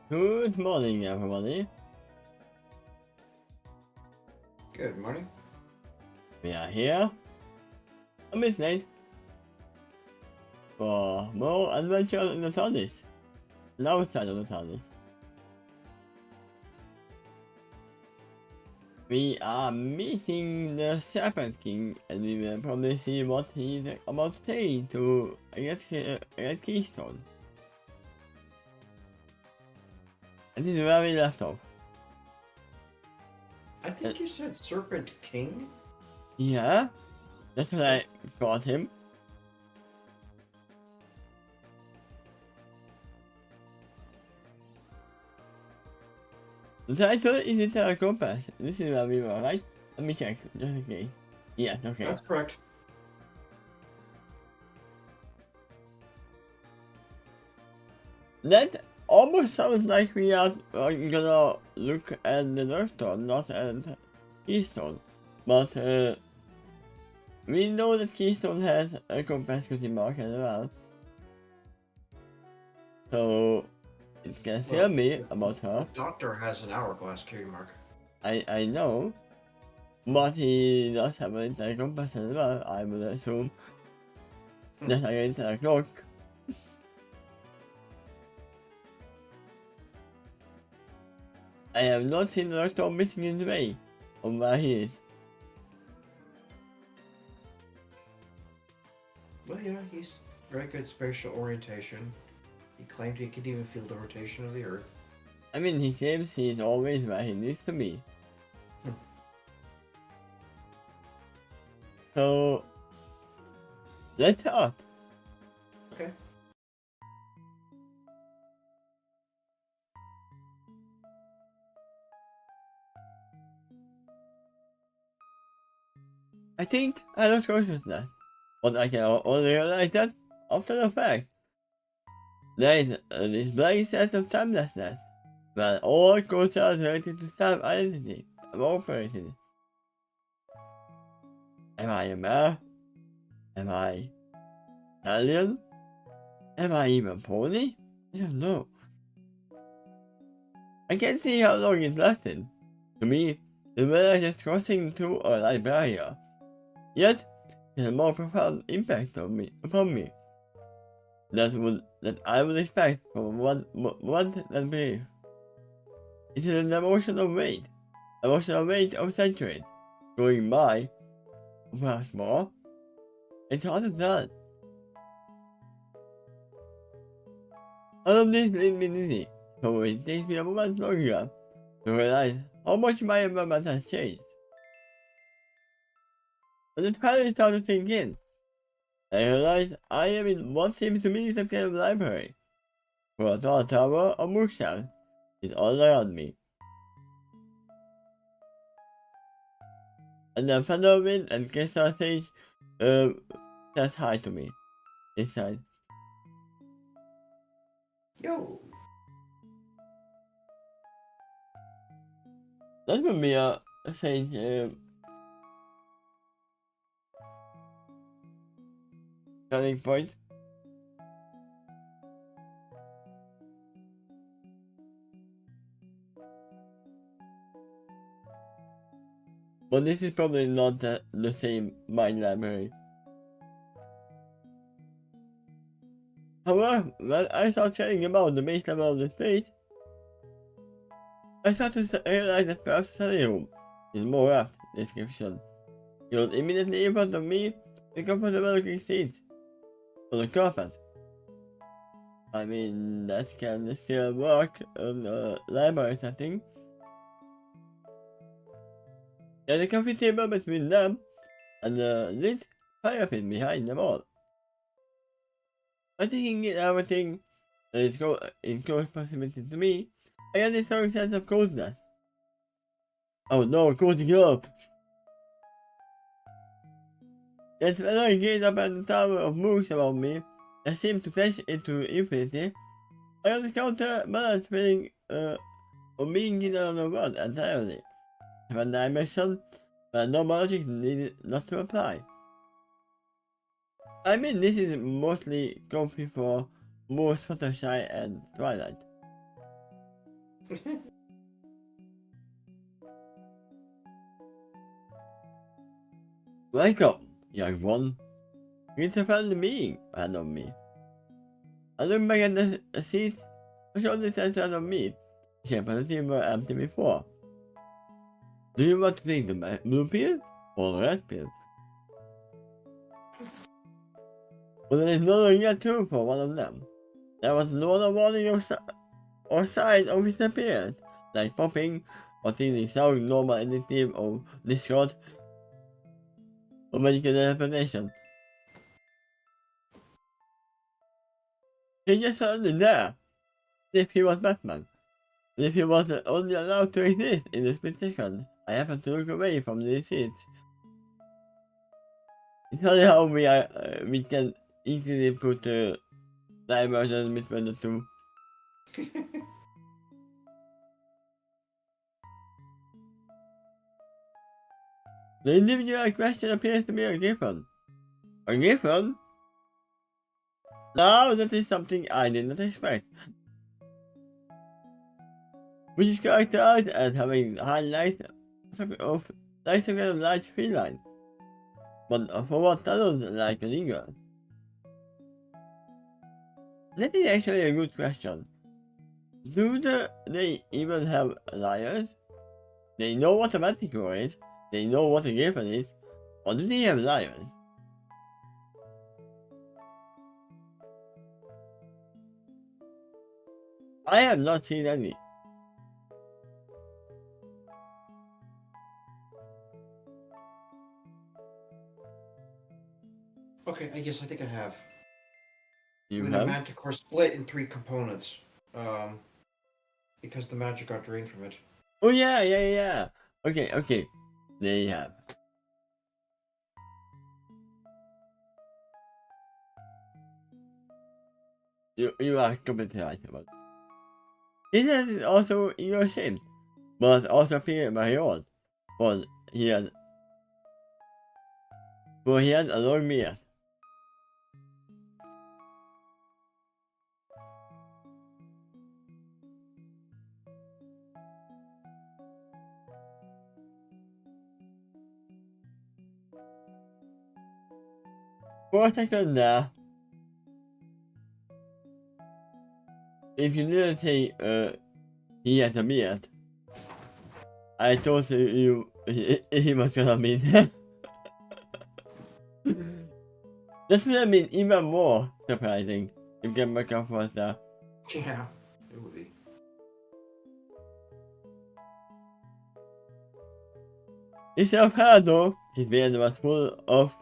Good morning, everybody. Good morning. We are here at midnight for more adventures in the TARDIS. Now outside of the TARDIS. We are meeting the Serpent King, and we will probably see what he's about to say to get Keystone. And this is where we left off. I think you said Serpent King? Yeah, that's what I got him. The title is Internal Compass. This is where we were, right? Let me check, just in case. Yes, okay. That's correct. That almost sounds like we are gonna look at the Doctor, not at Keystone. But we know that Keystone has a capacity mark as well. So it can tell me about her. The Doctor has an hourglass cutie mark. I know. But he does have an entire compass as well, I would assume. Just like an entire clock. I have not seen the Doctor missing his way on where he is. Well, yeah, he's very good spatial orientation. He claimed he could even feel the rotation of the Earth. I mean, he claims he's always where he needs to be. So, let's start. Okay. I think I lost consciousness, but I can only realize that after the fact. There is a display set of timelessness, where all cultures related to self-identity have operated. Am I a mare? Am I alien? Am I even pony? I don't know. I can't see how long it lasted. To me, the weather is just crossing through a light barrier. Yet, it has a more profound impact upon me. That I would expect from one that belief. It is an emotional weight of centuries, going by, perhaps more. It's hard to tell. All of this leaves me dizzy, so it takes me a moment longer to realize how much my environment has changed. But it's finally started to sink in. I realize I am in what seems to me some kind of library, where a tall tower or bookshelf is all around me. And the fellow wind and crystal stage says hi to me. Inside. Yo! That would be a sage starting point. But this is probably not the same mind library. However, when I start chatting about the base level of the space, I start to realize that perhaps the study room is more apt description. It was immediately in front of me, the comfortable looking seats on the carpet. I mean, that can still work on a library setting. There's a coffee table between them, and a lit fire pit behind them all. By taking in everything that is in close proximity to me, I get a strong sense of coldness. Oh no, cozy up! Yet when I gaze up at the tower of books around me that seem to stretch into infinity, I got the counterbalance feeling of being in another world entirely. One dimension where no logic needed not to apply. I mean, this is mostly comfy for most Fluttershy and Twilight. Welcome, young one. Great to find being ahead of me. I look back at the seats. I showed the sense out of me. Shape of the team were empty before. Do you want to take the blue pill or the red pill? Well, there is no longer a tool for one of them. There was no other warning or sign of his appearance, like popping or seeming sound normal indicative of discord or medical interpretation. He just suddenly there, as if he was Batman, as if he was only allowed to exist in this position. I happened to look away from the seat. It's funny how we can easily put diversion between the two. The individual question appears to be a given. A given? No, that is something I did not expect. Which is characterized as having high light of light kind of large feline. But for what doesn't like an eagle? That is actually a good question. Do they even have liars? They know what a manticore is, they know what a griffin is, or do they have liars? I have not seen any. Okay, I think I have. You When a have? manticore split in 3 components, because the magic got drained from it. Oh yeah. Okay. They have. You are completely right about it. His head is also in your shape, but also appeared by yours, for he had a long beard. For a second there, if you didn't say he has a beard, I thought he was gonna be there. This would have been even more surprising if Gamma was there. Yeah, it would be. Instead of hair though, his beard was full of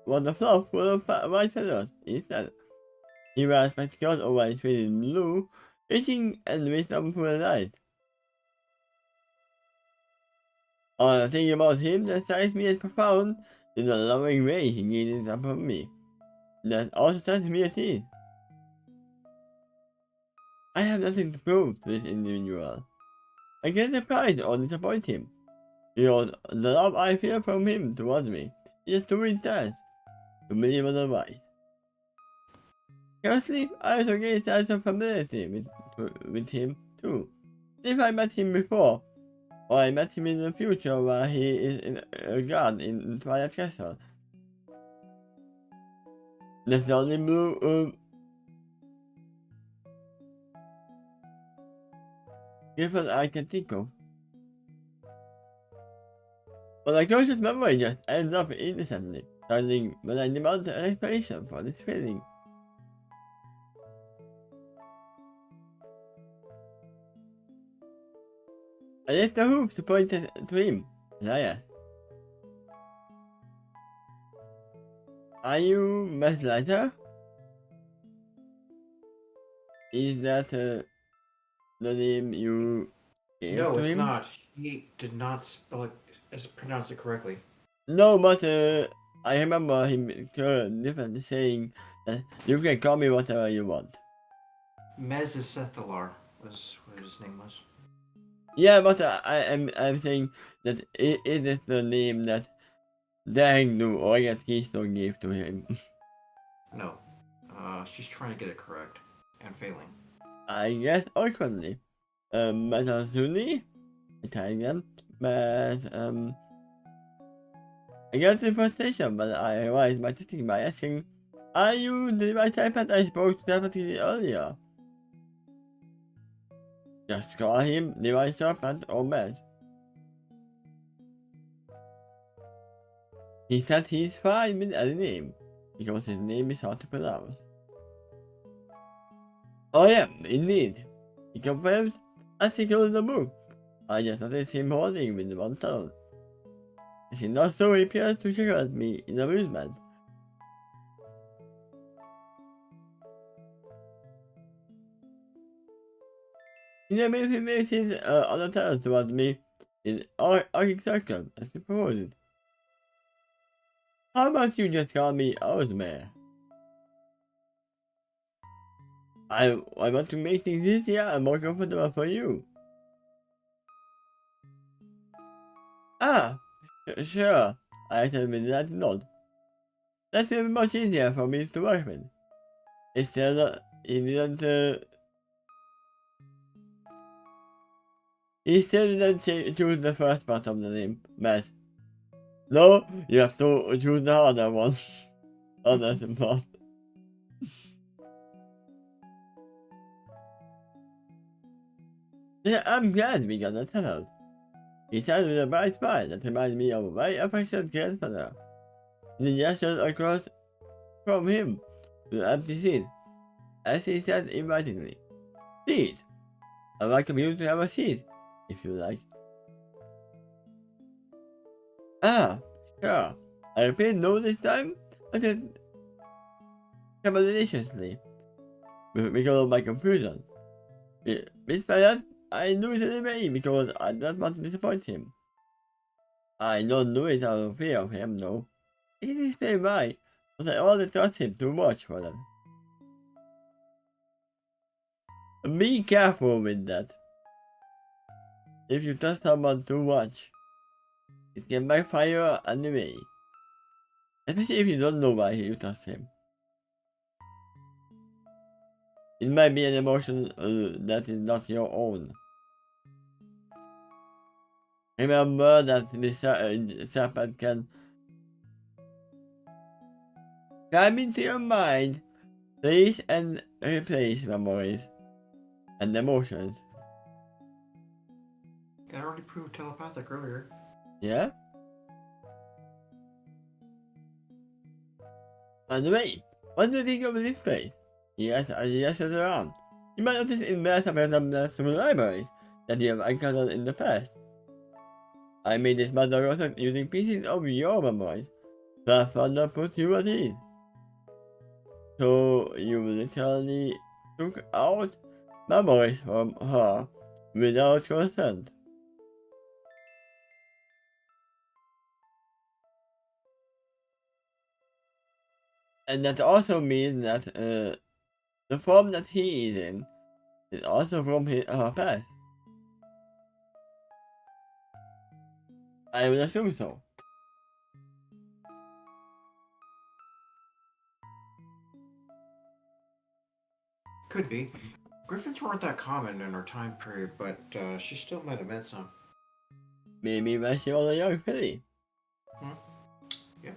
was a fluff full of white feathers. Instead, he wears spectacles over his face in blue, reaching and wisdom for the light. All the thing about him that strikes me as profound is the loving way he gazes upon me. That also sets me at ease. I have nothing to prove to this individual. I can't surprise or disappoint him. Because the love I feel from him towards me is too intense to believe otherwise. Curiously, I also gain a sense of familiarity with him too. If I met him before, or I met him in the future where he is in a guard in Twilight Castle. That's the only blue griffin I can think of. But my conscious memory just ends up innocently, turning when I demand an explanation for this feeling. I left the hoof to point it to him, and I asked, "Are you Miss Lighter? Is that the name you gave No, to it's him?" not. She did not spell it pronounce it correctly. No, but I remember him differently saying that you can call me whatever you want. Mezisethalar was what his name was. Yeah, but I'm saying that it is the name that Dagnu or Keystone gave to him. No. She's trying to get it correct. And failing. I guess awkwardly. Metazuni, Italian, but I got the frustration, but I realized my thinking by asking, are you the right type that I spoke to Deputy earlier? Just call him Levi Serpent or Matt. He said he's fine with any name, because his name is hard to pronounce. Oh yeah, indeed. He confirms as he goes in the book. I just noticed him holding with one tongue. Is he not so he appears to check at me in amusement? He immediately makes his other turns towards me in arcing circles as he proposes. How about you just call me Ozmare? I want to make things easier and more comfortable for you. Ah, sure, I said with that nod. That will be much easier for me to work with. Instead, he still didn't choose the first part of the name, Matt. No, you have to choose the other one. Other part. Yeah, I'm glad we got that settled. He said with a bright smile that reminded me of a very affectionate grandfather. He gestured across from him to the empty seat, as he said invitingly, "Please, I'd welcome you to have a seat, if you like." Ah, sure. I repeated no this time, but it came deliciously, because of my confusion. Despite that, I knew it anyway because I didn't want to disappoint him. I don't do it out of fear of him, though. It is very why, but I always trust him too much for that. Be careful with that. If you trust someone too much, it can backfire anyway. Especially if you don't know why you trust him. It might be an emotion that is not your own. Remember that this serpent can climb into your mind, trace and replace memories and emotions. I already proved telepathic earlier. Yeah? By the way, what do you think of this place? Yes, as you gestured around. You might notice in there some resemblance to libraries that you have encountered in the past. I made this mother also using pieces of your memories that further put you at ease. So you literally took out memories from her without consent. And that also means that the form that he is in is also from her past. I would assume so. Could be. Griffins weren't that common in her time period, but she still might have met some. Maybe when she was a young filly. Yeah.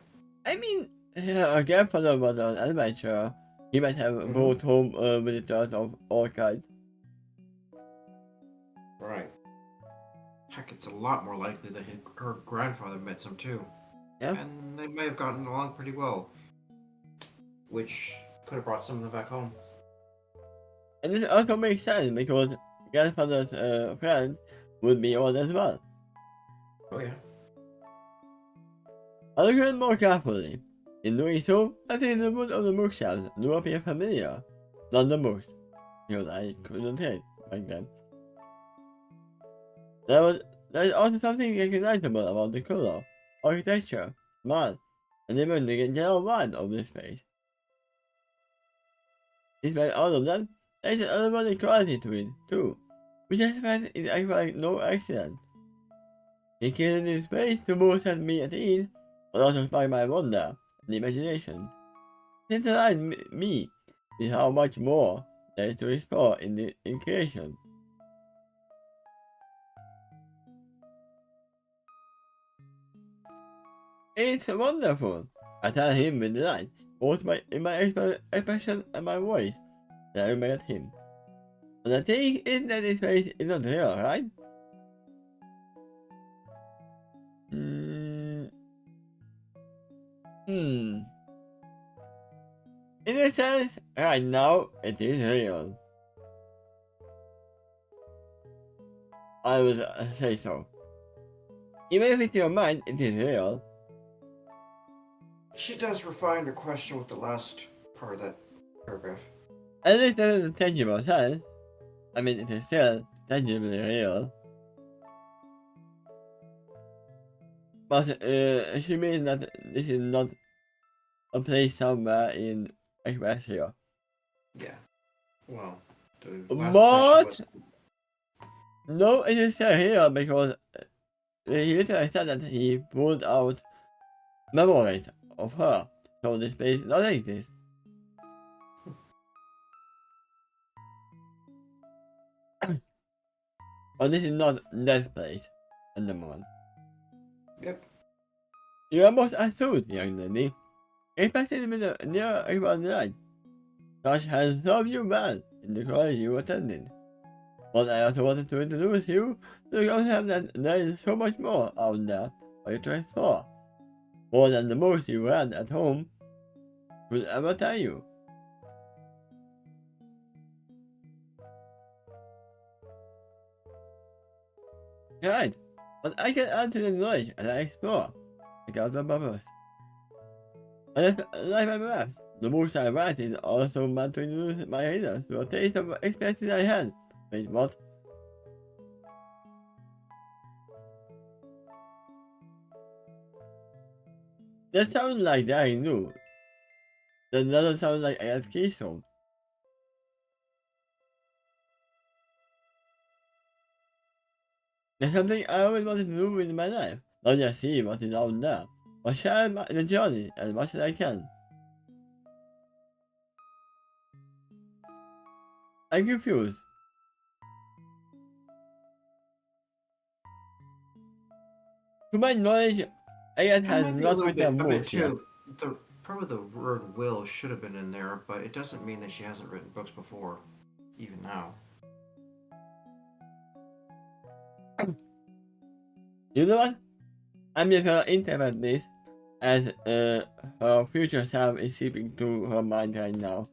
I mean, her grandfather was an adventurer. He might have brought home visitors of all kinds. Right. Heck, it's a lot more likely that her grandfather met some too. Yeah. And they may have gotten along pretty well. Which could have brought some of them back home. And this also makes sense because grandfather's friends would be old as well. Oh yeah. I look at it more carefully. In doing so, I think the wood of the bookshelves do appear familiar. Not the most, because I couldn't hit back then. There is also something recognizable about the color, architecture, smell, and even the general vibe of this place. Despite all of that, there is an unwanted quality to it, too, which I suspect is actually no accident. It created this space to both set me at ease, but also spark my wonder and imagination. It enlightened me with how much more there is to explore in creation. It's wonderful. I tell him with delight, both in my expression and my voice, that I met him. But the thing is that his face is not real, right? In a sense, right now, it is real. I would say so. Even if it's your mind, it is real. She does refine her question with the last part of that paragraph. At least there is a tangible sense. I mean, it is still tangibly real. But she means that this is not a place somewhere in Equestria. Yeah. Well, the last But place she was. no, it is still here because he literally said that he pulled out memories of her, so this place does exist. But this is not that place at the moment. Yep. You are most astute, young lady. Especially near everyone's life. Josh has served you well in the college you attended. But I also wanted to introduce you to the concept that there is so much more out there for you to explore. More than the most you read at home could ever tell you. Right, but I can add to the knowledge as I explore, like other bubbles. And like my maps, the books I write is also meant to introduce my readers to a taste of experiences I had. Wait, what? That sounds like that I knew. That doesn't sound like I had keystone. There's something I always wanted to do with my life. Not just see what is out there, but share the journey as much as I can. I'm confused. To my knowledge, Ayat That has might be not written a bit books yet. too. Probably the word "will" should have been in there, but it doesn't mean that she hasn't written books before, even now. You know what? I'm just gonna interpret this as her future self is seeping to her mind right now.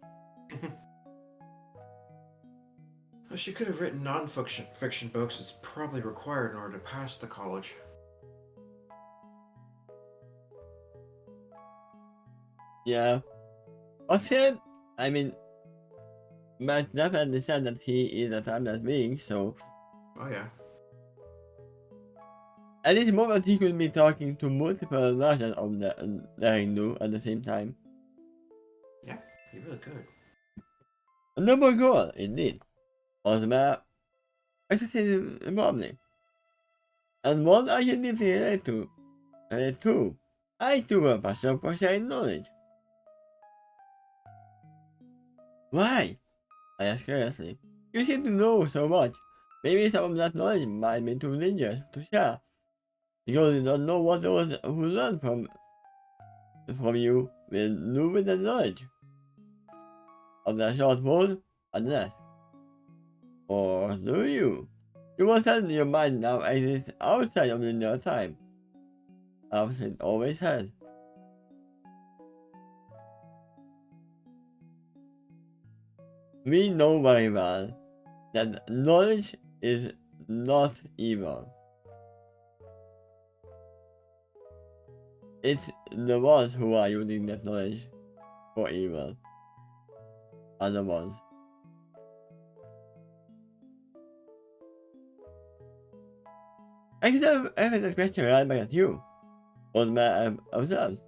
Well, she could have written non-fiction books. It's probably required in order to pass the college. Yeah. But still, I mean, Matt definitely said that he is a timeless being, so Oh yeah. at this moment he could be talking to multiple versions of the Hindu at the same time. Yeah, he really could. A noble goal, indeed. Ozma exercises involvement. And one I can deeply relate to. Relate to. I too have a passion for sharing knowledge. Why? I asked curiously. You seem to know so much. Maybe some of that knowledge might be too dangerous to share. Because you don't know what those who learn from you will do with the knowledge of the short world and less. Or do you? You will tell your mind now exists outside of linear time. As it always has. We know very well that knowledge is not evil. It's the ones who are using that knowledge for evil. Are the ones. I could have asked that question right back at you. On my observed.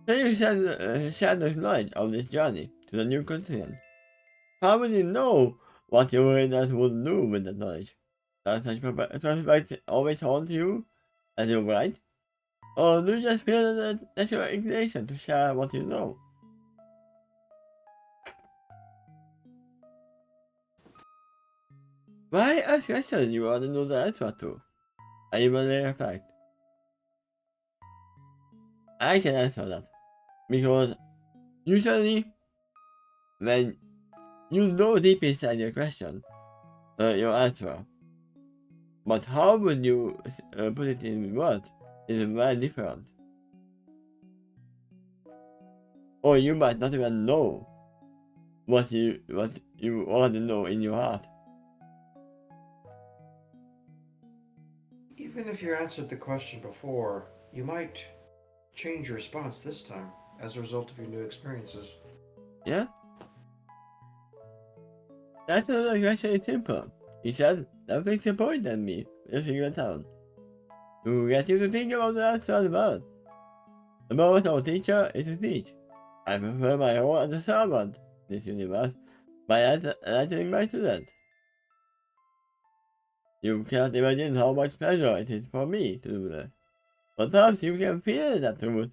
So you shared the knowledge of this journey to the new continent. How would you know what your readers would do with that knowledge? Does such prospect always haunt you as you write? Or do you just feel the natural inclination to share what you know? Why ask questions you already know the answer to? I even reflect. I can answer that. Because usually when you know deep inside your question, your answer, but how would you put it in words is very different. Or you might not even know what you already know in your heart. Even if you answered the question before, you might change your response this time as a result of your new experiences. Yeah? That's another question is simple. He said, nothing's important than me, just in your town. To get you to think about the answer as well. The most our teacher is to teach. I prefer my role as a servant in this universe by enlightening my students. You can't imagine how much pleasure it is for me to do that. But perhaps you can feel that truth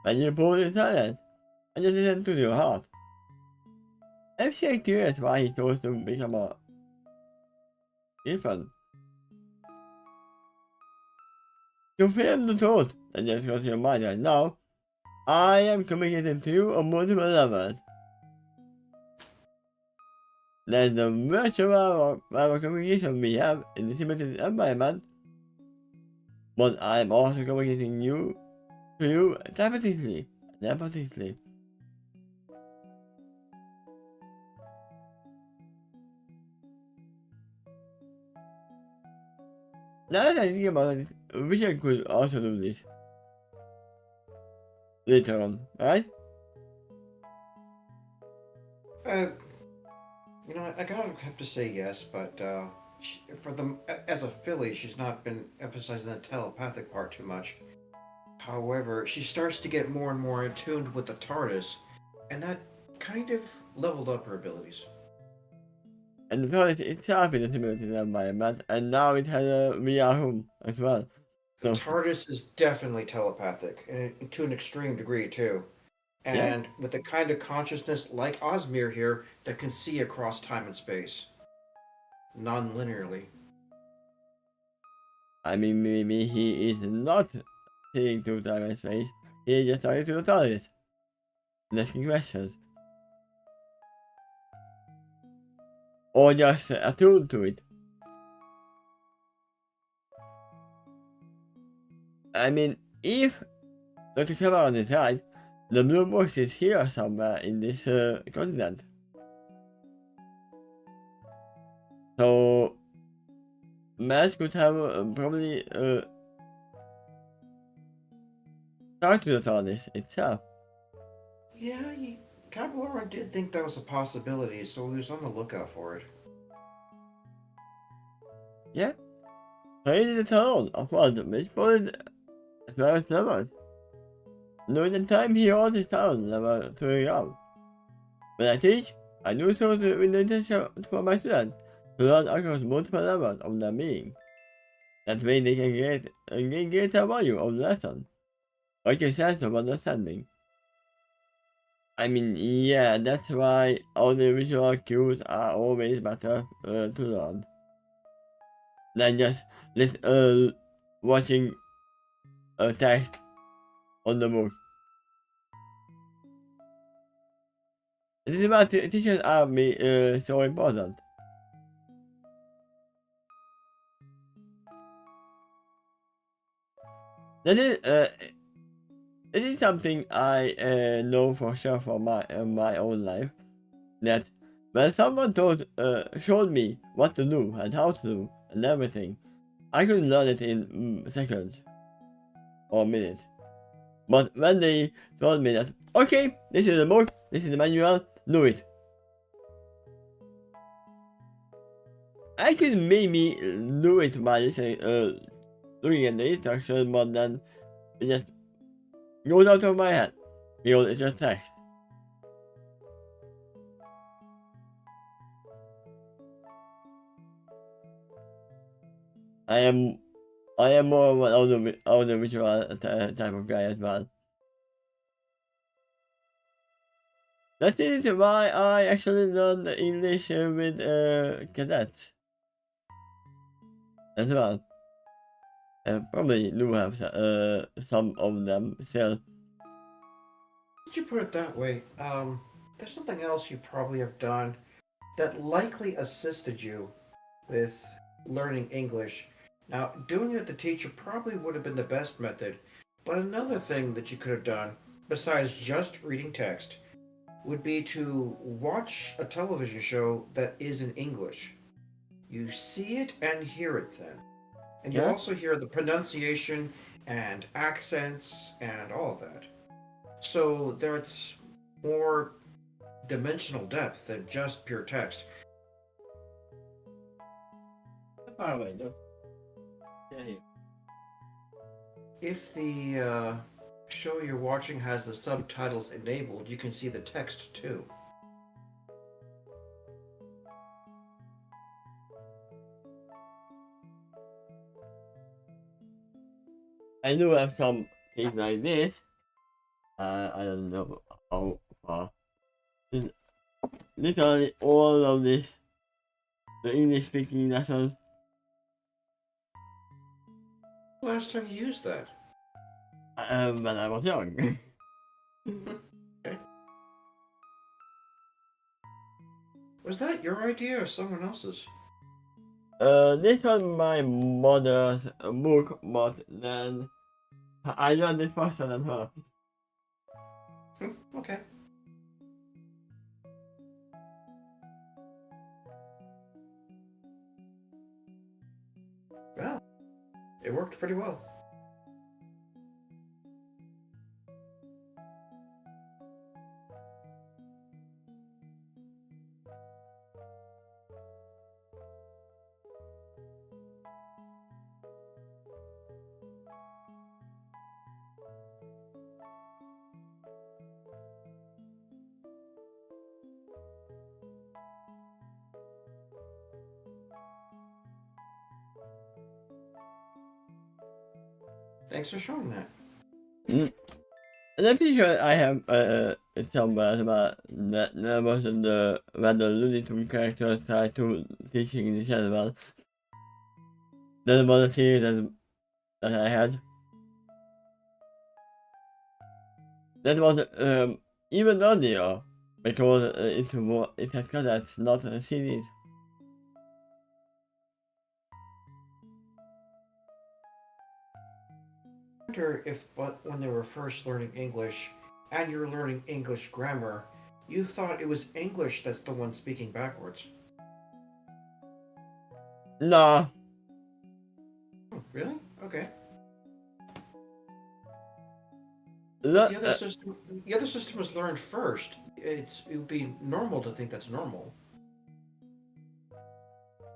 when you pause in silence and just listen to your heart. I'm still curious why he chose to become a infant. To film the truth that just goes your mind right now, I am communicating to you on multiple levels. There's the virtual communication we have in the simulated environment, but I'm also communicating to you telepathically and empathically. Now that I think about it, Vision could also do this later on, right? I gotta have to say yes, but as a filly, she's not been emphasizing the telepathic part too much. However, she starts to get more and more attuned with the TARDIS, and that kind of leveled up her abilities. And the toilet itself is a simulated environment, and now it has a VR room as well. The So, TARDIS is definitely telepathic, and to an extreme degree too. yeah, And with a kind of consciousness like Osmir here that can see across time and space, non-linearly. I mean, maybe he is not seeing through time and space, he is just talking to the toilet and asking questions. Or just attuned to it. I mean, if Dr. Cameron is right, the blue box is here somewhere in this continent. So, Mass could have probably talked to the TARDIS itself. Yeah, Caballero did think that was a possibility, so he was on the lookout for it. Yeah. So he did the town of what? Which was as well as Lemon. During the time he owns his town, never to out. When I teach, I do so with the intention for my students to learn across multiple levels of their being. That way they can get greater value of the lesson, or your sense of understanding. I mean, yeah, that's why all the visual cues are always better to learn than just watching a text on the book. This is why teachers are so important. That is, it is something I know for sure from my own life, that when someone showed me what to do and how to do and everything, I could learn it in seconds or minutes. But when they told me that, okay, this is the book, this is the manual, do it. I could maybe do it by listening, looking at the instructions, but then it just goes out of my head because it's just text. I am more of an audiovisual type of guy as well. That is why I actually learned English with cadets as well. Probably do have some of them still Did you put it that way? There's something else you probably have done that likely assisted you with learning English. Now, doing it the teacher probably would have been the best method, but another thing that you could have done, besides just reading text, would be to watch a television show that is in English. You see it and hear it then. And you Yeah? also hear the pronunciation and accents and all of that. So there's more dimensional depth than just pure text. Far away, don't. Yeah, here. If the show you're watching has the subtitles enabled, you can see the text too. I do have some things like this. I don't know how far. Literally all of this, the English speaking lessons. Last time you used that? When I was young. Okay. Was that your idea or someone else's? This was my mother's book, but then I learned it faster than her. Okay. Well, it worked pretty well. Thanks for showing that. Mm. And I'm pretty sure I have somewhere about that most of the rather Looney Tunes characters try to teach English as well. There was a series that I had. That was even earlier because it has got that not a series. I wonder if, but when they were first learning English, and you're learning English grammar, you thought it was English that's the one speaking backwards. Nah. Really? Okay. Lo- The other system was learned first. It would be normal to think that's normal.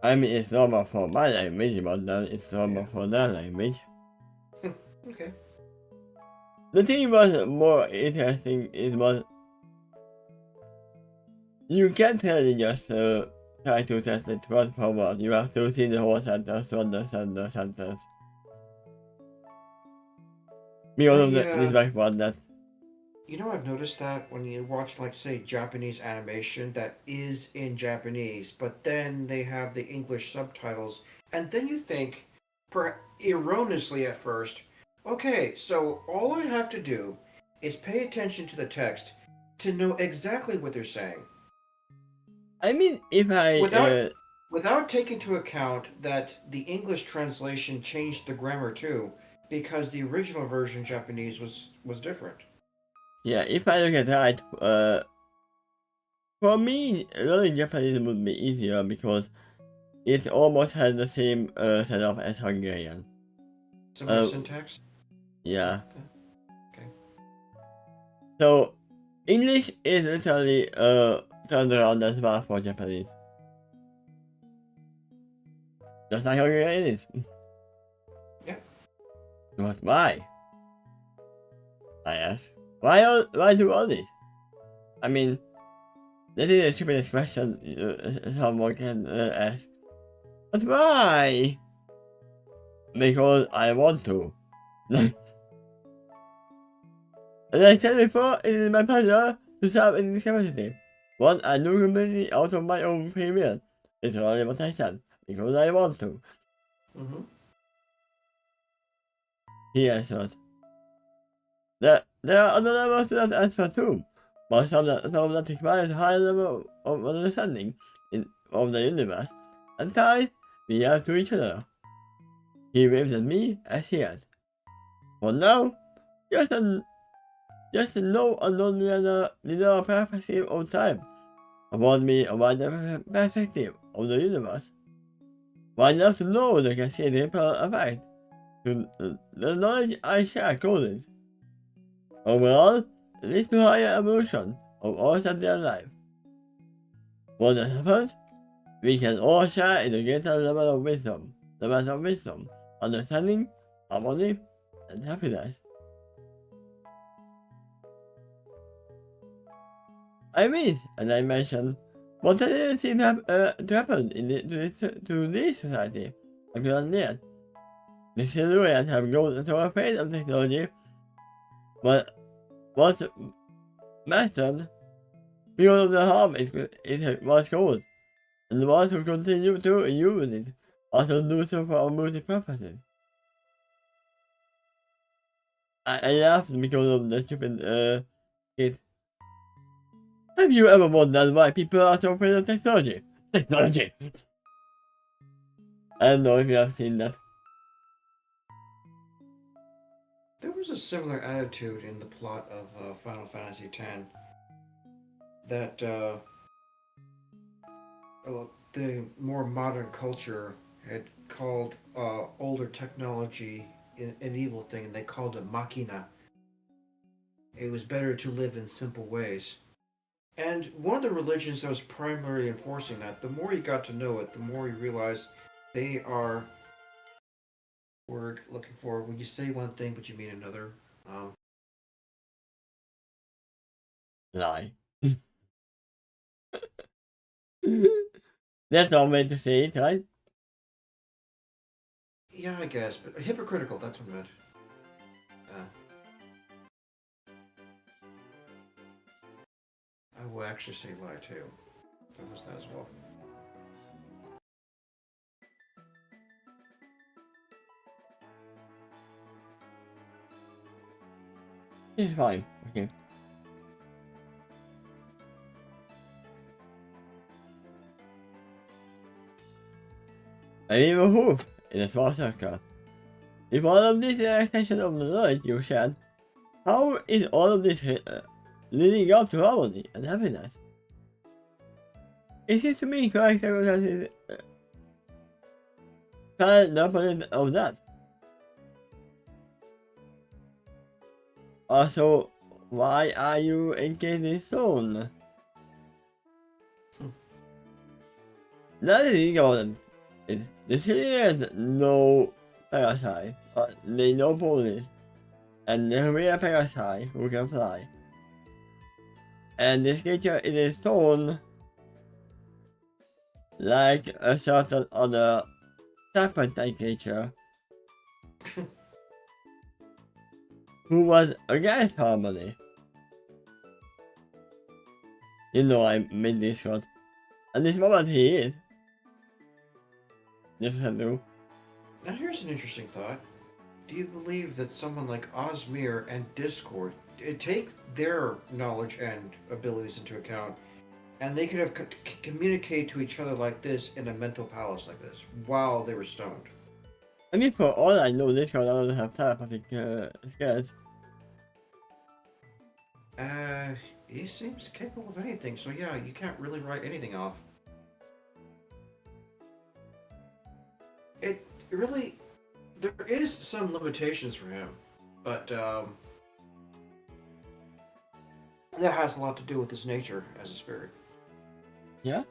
I mean, it's normal for my language, but then it's normal for their language. Okay. The thing was more interesting was you can't really just try to test it word for word. You have to see the whole sentence to understand the sentence. Because of this background that. You know, I've noticed that when you watch, like, say, Japanese animation that is in Japanese, but then they have the English subtitles, and then you think, erroneously at first, okay, so all I have to do is pay attention to the text to know exactly what they're saying. I mean, if I Without taking into account that the English translation changed the grammar too, because the original version Japanese was different. yeah, if I look at that, for me, learning Japanese would be easier because it almost has the same setup as Hungarian. Similar syntax? Yeah. Okay. So, English is literally turned around as well for Japanese. Just like Hungarian is. Yeah. But why? I ask. Why do all this? I mean, this is the stupidest question someone can ask. But why? Because I want to. As I said before, it is my pleasure to serve in this capacity. One, I do completely out of my own free will. It's only what I said, because I want to. Mm-hmm. He answered. The There are other levels to that answer too, but some that requires a higher level of understanding of the universe and ties we have to each other. He waves at me as he has. For now, just a no unknown linear perspective of time about me a wider perspective of the universe. Wide enough to know the cascading effect to the knowledge I share coded. Overall, it leads to higher evolution of all sentient life. When that happens, we can all share in a greater level of wisdom, understanding, harmony, and happiness. I mean, as I mentioned, what didn't seem to happen to this society until yet. The Silurians have grown so afraid of technology, but was mastered because of the harm it was caused, and the ones who continue to use it also do so for multi-purposes. I laughed because of the stupid kid. Have you ever wondered why people are so afraid of technology? Technology! I don't know if you have seen that. There was a similar attitude in the plot of Final Fantasy X. That the more modern culture had called older technology an evil thing, and they called it machina. It was better to live in simple ways. And one of the religions that was primarily enforcing that, the more you got to know it, the more you realize they are word looking for when you say one thing but you mean another. Lie. That's all meant to say it, right? Yeah, I guess, but hypocritical, that's what I meant. I will actually say lie too. That was that as well. It's fine. Okay. I leave a hoof in a small circle. If all of this is an extension of the knowledge you shared, how is all of this leading up to harmony and happiness? It seems to me correct circumstances the opposite of that. Also, why are you engaged in stone? Now that you know it, the Syrians know parasite, but they know police, and the real parasite who can fly. And this creature is a stone, like a certain other serpent-like creature, who was against harmony. You know I made this shot. And this moment he is. Yes, I do. Now here's an interesting thought. Do you believe that someone like Osmir and Discord take their knowledge and abilities into account, and they could have communicate to each other like this in a mental palace like this while they were stoned? I mean, for all I know, this guy doesn't have telepathic skills. He seems capable of anything, so yeah, you can't really write anything off. It really, there is some limitations for him, but that has a lot to do with his nature as a spirit. Yeah?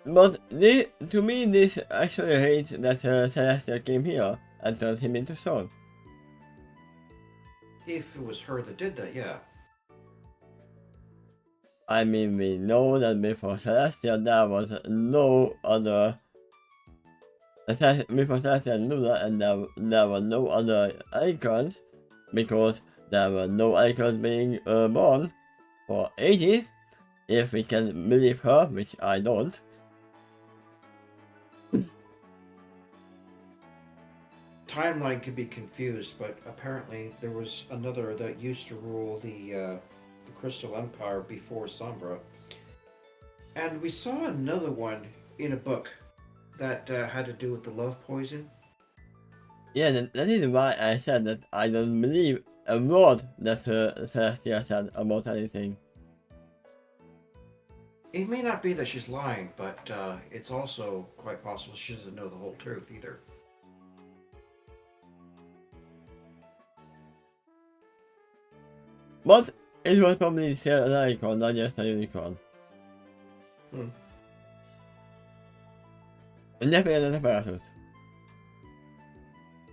But this, to me, this actually hates that Celestial came here and turned him into stone. If it was her that did that, yeah. I mean, we know that before Celestial there was no other. Before Celestial knew that, and there were no other icons, because there were no icons being born for ages, if we can believe her, which I don't. timeline could be confused, but apparently there was another that used to rule the Crystal Empire before Sombra, and we saw another one in a book that had to do with the love poison. Yeah, that is why I said that I don't believe a word that Celestia said about anything. It may not be that she's lying, but it's also quite possible she doesn't know the whole truth either. But it was probably still an icon, not just a unicorn. And definitely not a parachute.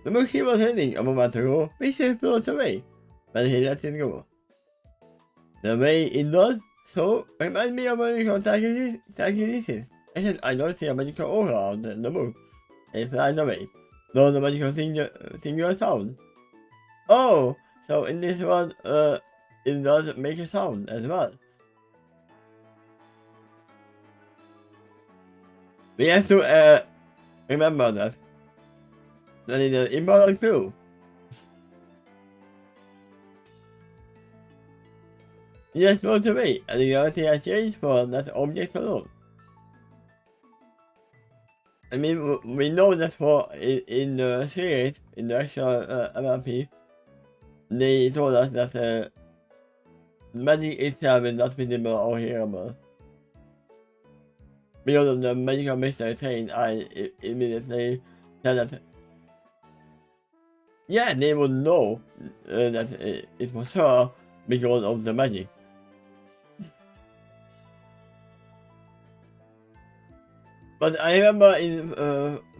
The book he was reading a moment ago basically floats away when he lets it go. The way it does so reminds me of a unicorn telekinesis, except I don't see a magical aura on the book. It flies away, though the magical singular sound. Oh, so in this one, it does make a sound as well. We have to remember that. That is an important clue. He just floats away, and the reality has changed for that object alone. I mean, we know that for in the series, in the actual MLP, they told us that magic itself is not visible or hearable. Because of the magical mystery train, I immediately said that, yeah, they would know that it was her because of the magic. But I remember in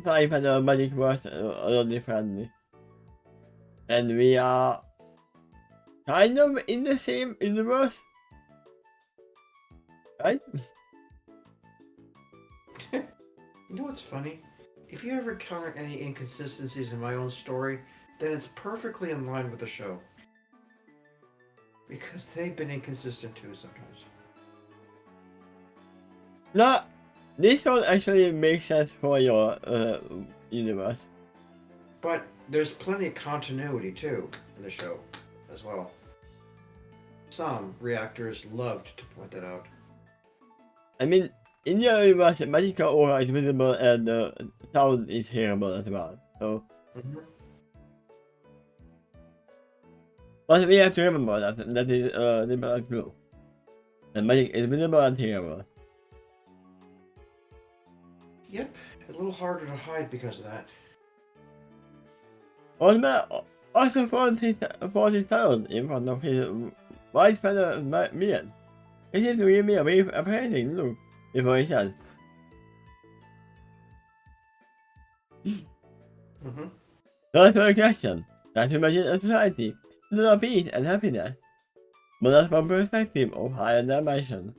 5 the magic was a lot differently. And we are kind of in the same universe. Right? You know what's funny? If you ever encounter any inconsistencies in my own story, then it's perfectly in line with the show. Because they've been inconsistent too sometimes. No, this one actually makes sense for your universe. But there's plenty of continuity too in the show as well. Some reactors loved to point that out. I mean, in your universe, the magical aura is visible and the sound is hearable as well. So, but we have to remember that is the important clue. And magic is visible and hearable. Yep, a little harder to hide because of that. Osman also forced his fellows in front of his wise fellow million. He seems to give me a very appraising look before he said, That's not a question. That's imagine a society full of peace and happiness. But that's from perspective of higher dimension.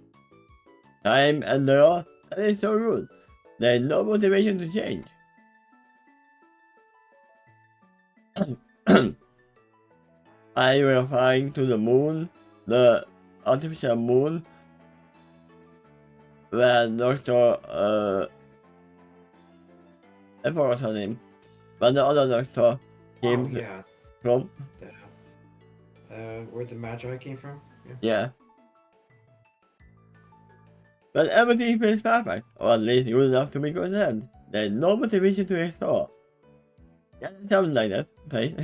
Time and the law, that is so good. There is no motivation to change. Are you referring to the moon, the artificial moon, where Dr. I forgot her name, but the other doctor came from? Where the Magi came from? Yeah. But everything feels perfect, or at least good enough to be concerned. There's no motivation to explore. Yeah, it sounds like that, please.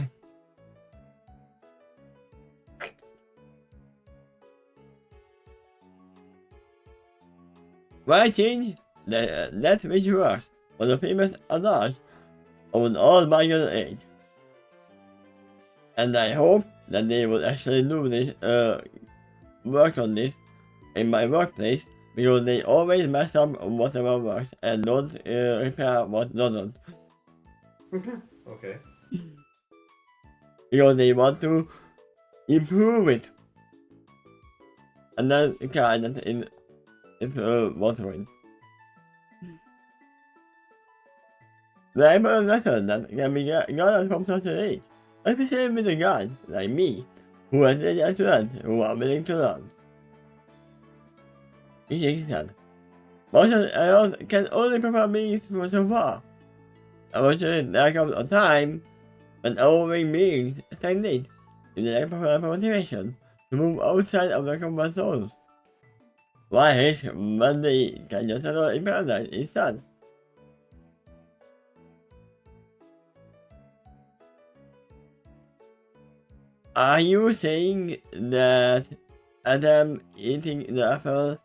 Why change? That which works for the famous adage of an old bygone age. And I hope that they will actually do this, work on this in my workplace, because they always mess up on whatever works and don't repair what doesn't. Okay. Because they want to improve it. And then kind of it's watering. The important lesson that can be gathered from such an age, especially with a guy like me, who has a student who are willing to learn. He shakes his head. Motion errors can only prepare me for so far. Unfortunately, lack of time and overwhelming beings stagnate in the lack of motivation to move outside of their comfort zone. Why his Monday can just settle in paradise instead? Are you saying that Adam eating the apple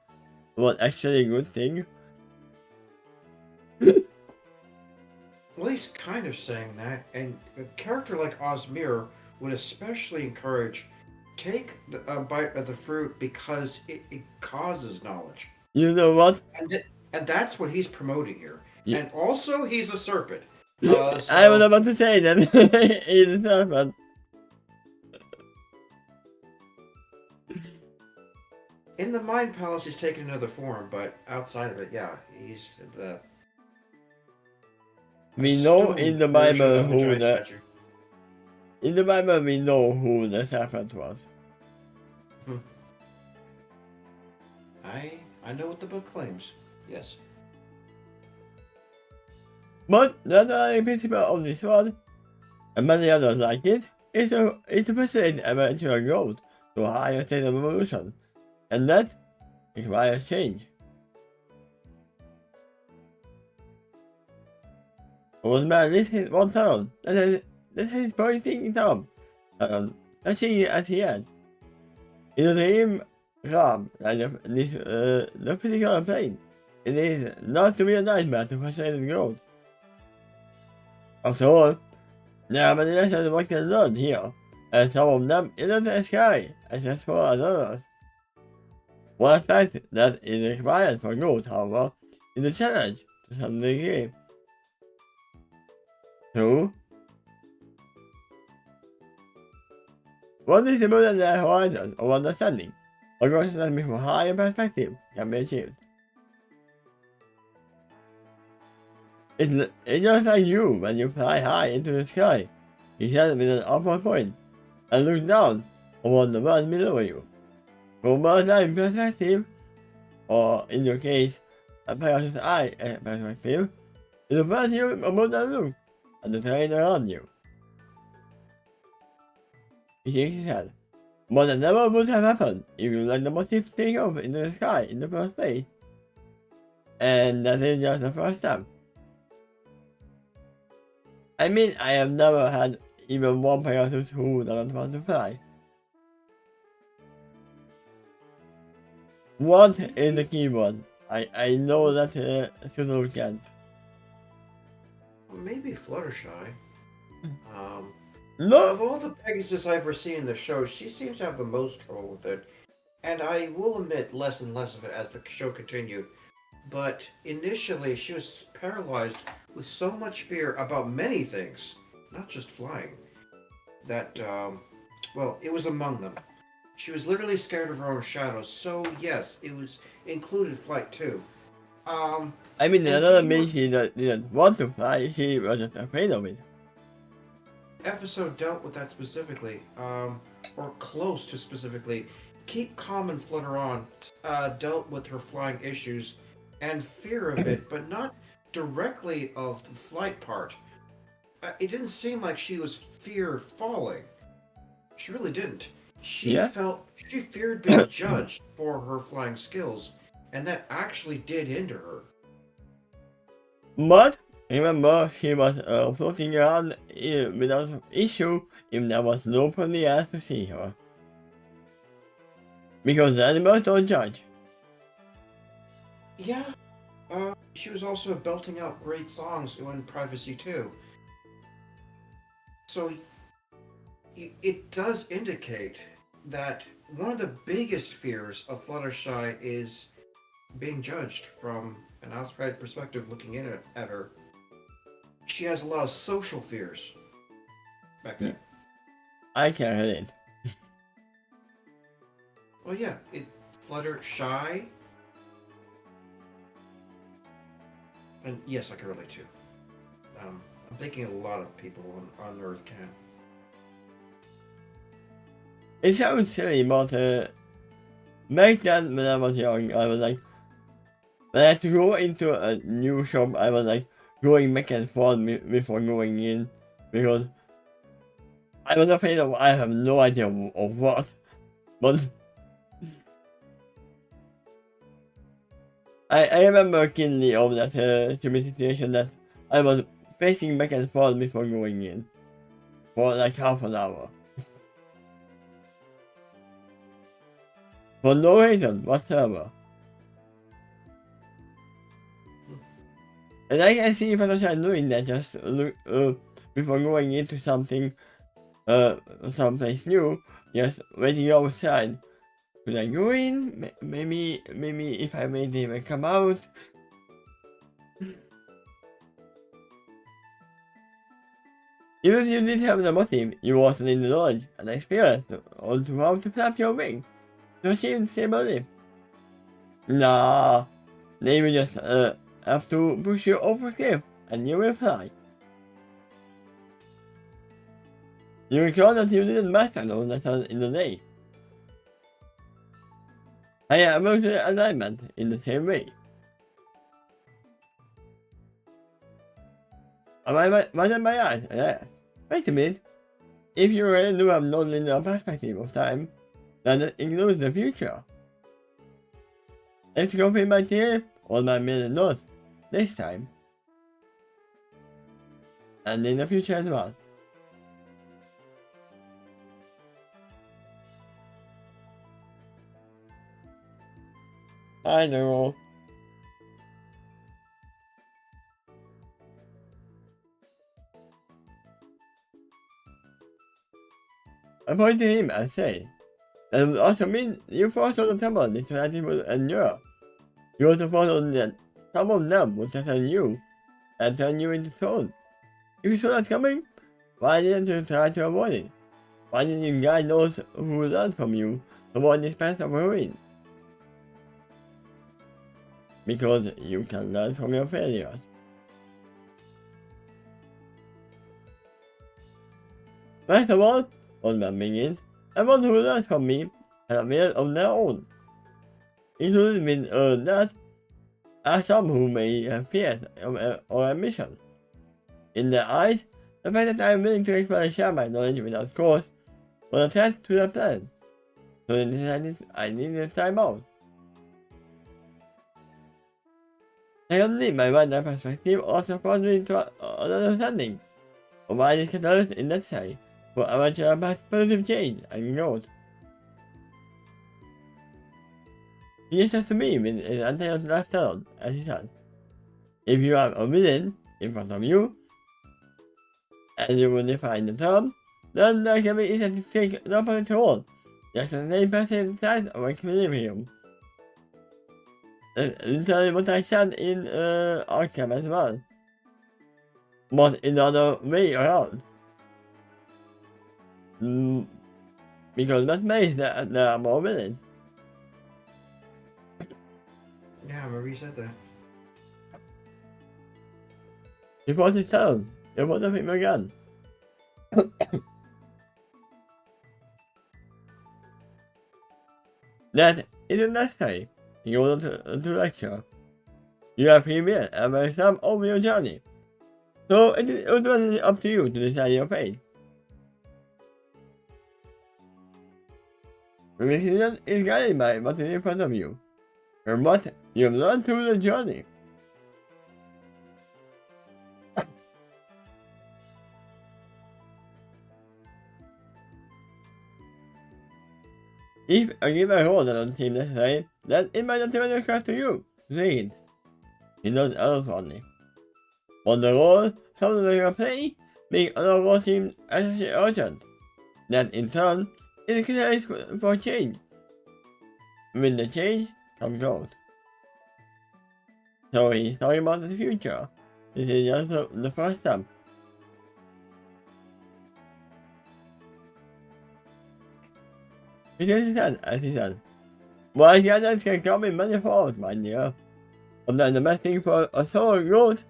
was actually a good thing? Well, he's kind of saying that, and a character like Osmir would especially encourage take a bite of the fruit because it causes knowledge. You know what? And that's what he's promoting here. Yeah. And also, he's a serpent. I was about to say that. He's a serpent. In the Mind Palace, he's taken another form, but outside of it, yeah, he's the. We know in the Bible who the. Statue. In the Bible, we know who the serpent was. I know what the book claims. Yes. But the underlying principle of this one, and many others like it, is to facilitate eventual growth to a higher state of evolution, and that requires change. Was man listening one sound that is pointing Tom, touching it at the end. In the dream realm, like the physical plane, it is not to be a nightmare to facilitate growth. After all, there are many lessons one can learn here, and some of them isn't as scary as for as others. One aspect that is required for growth, however, is the challenge to some degree. True. What is the moon and the horizon of understanding, or consciousness from a higher perspective can be achieved? It's just like you when you fly high into the sky. You stand with an upward point and look down upon the world below you. From a bird's eye perspective, or in your case, a Pegasus eye perspective, is the first you about and look at the terrain around you. He shakes his head. But that never would have happened if you let the motif take off into the sky in the first place. And that is just the first step. I mean, I have never had even one Pegasus who doesn't want to fly. What is the keyboard? I know that Susan can't. Maybe Fluttershy. No! Of all the Pegasus I've ever seen in the show, she seems to have the most trouble with it. And I will admit less and less of it as the show continued. But initially, she was paralyzed with so much fear about many things, not just flying, that, well, it was among them. She was literally scared of her own shadow, so yes, it was included flight too. I mean, that doesn't mean she didn't want to fly, she was just afraid of it. Episode dealt with that specifically, or close to specifically. Keep Calm and Flutter On dealt with her flying issues and fear of it, but not directly of the flight part. It didn't seem like she was fear falling. She really didn't. She feared being judged for her flying skills, and that actually did hinder her. But remember, she was floating around without issue if there was nobody else to see her. Because the animals don't judge. Yeah. She was also belting out great songs in privacy too. So it does indicate that one of the biggest fears of Fluttershy is being judged from an outside perspective looking in at her. She has a lot of social fears back then. I can relate. Well, yeah, Fluttershy. And yes, I can relate too. I'm thinking a lot of people on Earth can. It sounds silly, but back then when I was young, I was like, when I had to go into a new shop, I was like going back and forth before going in, because I was afraid of, I have no idea of what, but I remember keenly of that stupid situation that I was pacing back and forth before going in for like half an hour. For no reason whatsoever. And I can see Photoshop doing that just before going into something, someplace new, just waiting outside. Should I go in? Maybe if I made him come out. Even if you did have the motive, you also need the knowledge and experience on to how to flap your wing to achieve stability. Nah, they will just have to push you over a cliff and you will fly. You recall that you didn't master those lessons in the day. I am emotional alignment in the same way. Widen my eyes and ask, wait a minute, if you really do have non-linear perspective of time, then it includes the future. Let's go pay my tear on my middle note this time. And in the future as well. I know. I point to him and say, that would also mean you foresaw the temple this society would endure. You also foresaw that some of them would threaten you and turn you into stone. If you saw that coming, why didn't you try to avoid it? Why didn't you guide those who learned from you to avoid this path of ruin? Because you can learn from your failures. First of all, Old Man begins, everyone who learns from me has a will of their own. Included with that are some who may have fears or ambition. In their eyes, the fact that I am willing to explore and share my knowledge without cause was a threat to their plan. So they decided I needed time out. Secondly, my wider perspective also caused me to an understanding of why this catalyst is necessary for amateur positive change and growth. He said to me with his anti-hero laughter as he said, if you have a villain in front of you, and you will define the term, then there can be easy to take the opposite role, just the same passive side of equilibrium. That's literally what I said in Arkham as well, but in the other way around. Because that makes there are more villains. Yeah, I remember you said that. He fought his town. He fought him again. That isn't necessary. You go to lecture. You have free will and may some over your journey. So it is ultimately up to you to decide your fate. The decision is guided by what is in front of you, and what you have learned through the journey. If a given role doesn't seem necessary, then it might not even occur to you to take it. It does others only. But the role someone will play make other roles seem especially urgent. That in turn is a catalyst for change. With the change comes growth. So he's talking about the future. This is just the first step. He said, as he said, well, guidance can come in many forms, my dear. Sometimes the best thing for a solo growth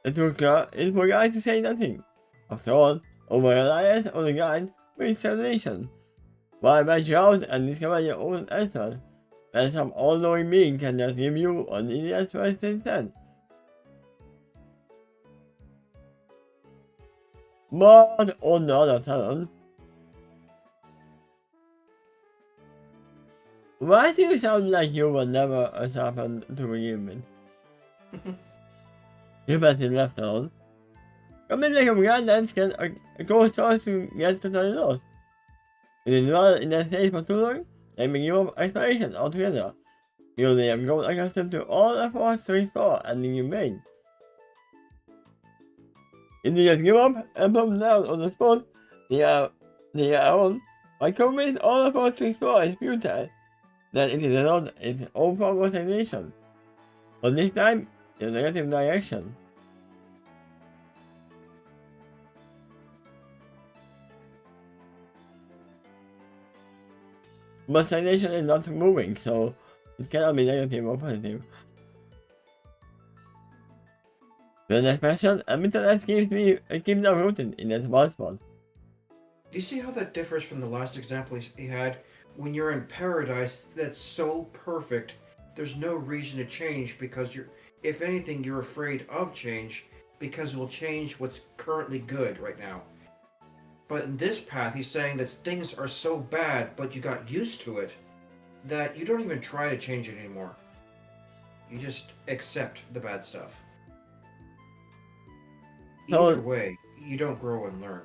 is for guide to say nothing. After all, over reliance on the guide means stagnation. Why venture out and discover your own answers, when some all-knowing being can just give you an easy answer instead? But on the other hand, why do you sound like you were never a serpent to begin with? You better left alone. Come in like a guidance can go start to get totally lost. If you dwell in that state for too long, they may give up exploration altogether. You may have grown accustomed to all efforts to explore and in vain. If you just give up and plump down on the spot, they are on, by committing all efforts to explore is futile, then it is not its own form of stagnation. But this time, in a negative direction. But stagnation is not moving, so it cannot be negative or positive. The next question, admit that keeps them rooted in that small spot. Do you see how that differs from the last example he had? When you're in paradise, that's so perfect. There's no reason to change because if anything, you're afraid of change because it will change what's currently good right now. But in this path, he's saying that things are so bad, but you got used to it, that you don't even try to change it anymore. You just accept the bad stuff. Either way, you don't grow and learn.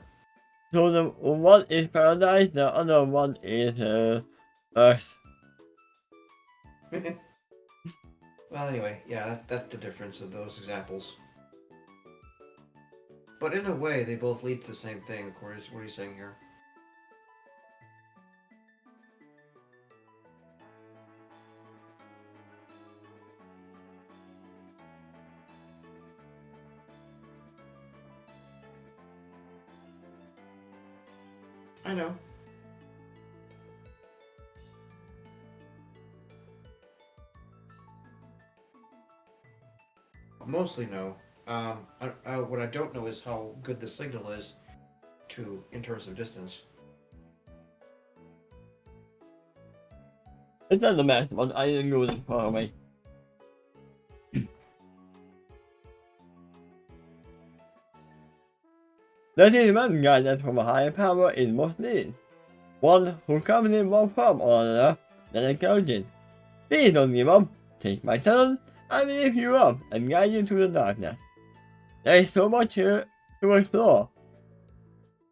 So the one is paradise, the other one is Earth. Well, anyway, yeah, that's the difference of those examples. But in a way, they both lead to the same thing, of course. What are you saying here? I know. Mostly no. What I don't know is how good the signal is in terms of distance. It's not the best, but I didn't go that far away. That is one guidance from a higher power is most needed. One who comes in one form or another that encourages. Please don't give up. Take my turn. I will lift you up and guide you through the darkness. There is so much here to explore.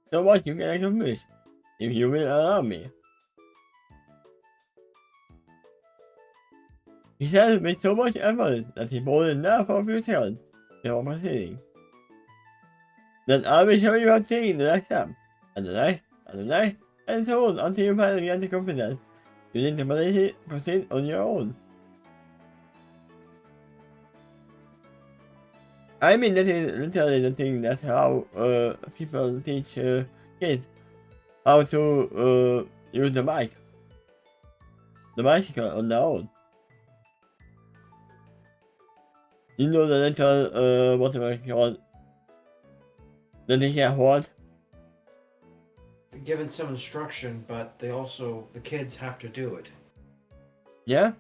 So much you can accomplish, if you will allow me. He said with so much effort that he paused now for a few seconds before proceeding. Then I will show you how to take the next step, and the next, and the next, and so on until you finally get the confidence. You need to proceed on your own. I mean, that is literally the thing, that's how people teach kids how to use the bicycle on their own. You know the little, whatever it's called, that they can hold? Given some instruction, but the kids have to do it. Yeah?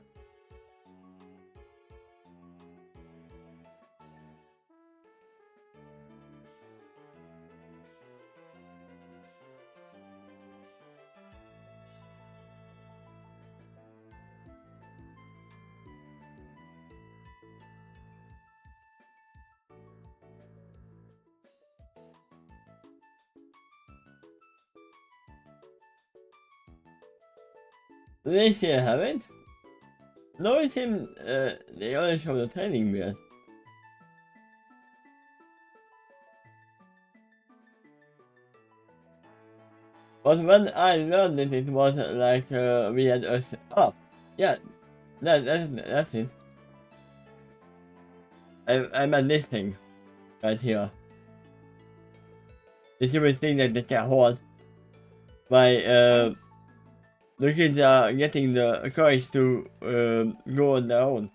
They still haven't. No, it seems they only show the training bit. But when I learned that it was like we had us up. Yeah, that's it. I meant this thing right here. The stupid thing that they can hold by the kids are getting the courage to go on their own.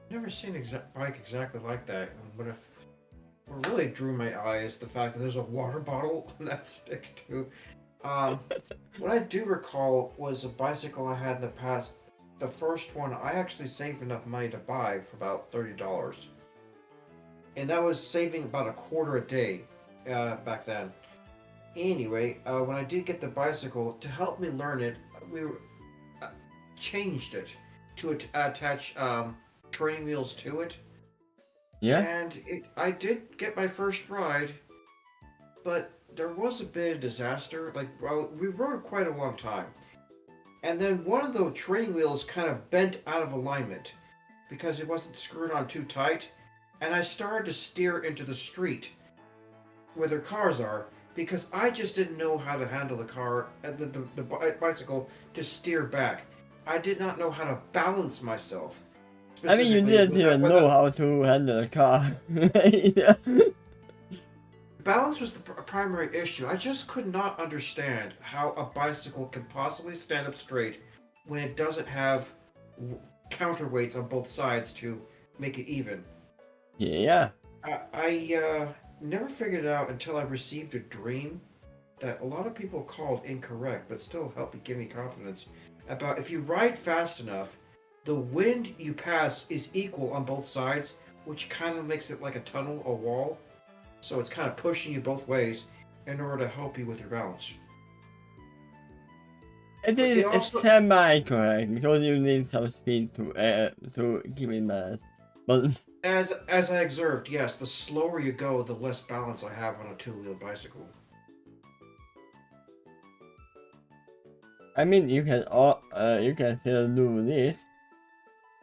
Never seen a bike exactly like that. What really drew my eye is the fact that there's a water bottle on that stick too. What I do recall was a bicycle I had in the past. The first one I actually saved enough money to buy for about $30, and that was saving about a quarter a day. back then. Anyway, when I did get the bicycle, to help me learn it, we changed it to attach training wheels to it. Yeah? And I did get my first ride, but there was a bit of disaster. Like, well, we rode quite a long time. And then one of the training wheels kind of bent out of alignment because it wasn't screwed on too tight. And I started to steer into the street where their cars are because I just didn't know how to handle the car, the bicycle to steer back. I did not know how to balance myself. I mean, you Specifically, didn't even know how to handle a car. Yeah. balance was the primary issue. I just could not understand how a bicycle can possibly stand up straight when it doesn't have counterweights on both sides to make it even. Yeah. I never figured it out until I received a dream that a lot of people called incorrect, but still helped me give me confidence about if you ride fast enough, the wind you pass is equal on both sides, which kind of makes it like a tunnel, a wall. So it's kind of pushing you both ways in order to help you with your balance. It But is it also, semi-correct because you need some speed to keep in balance. But as I observed, yes, the slower you go, the less balance I have on a two-wheel bicycle. I mean, you can still do this.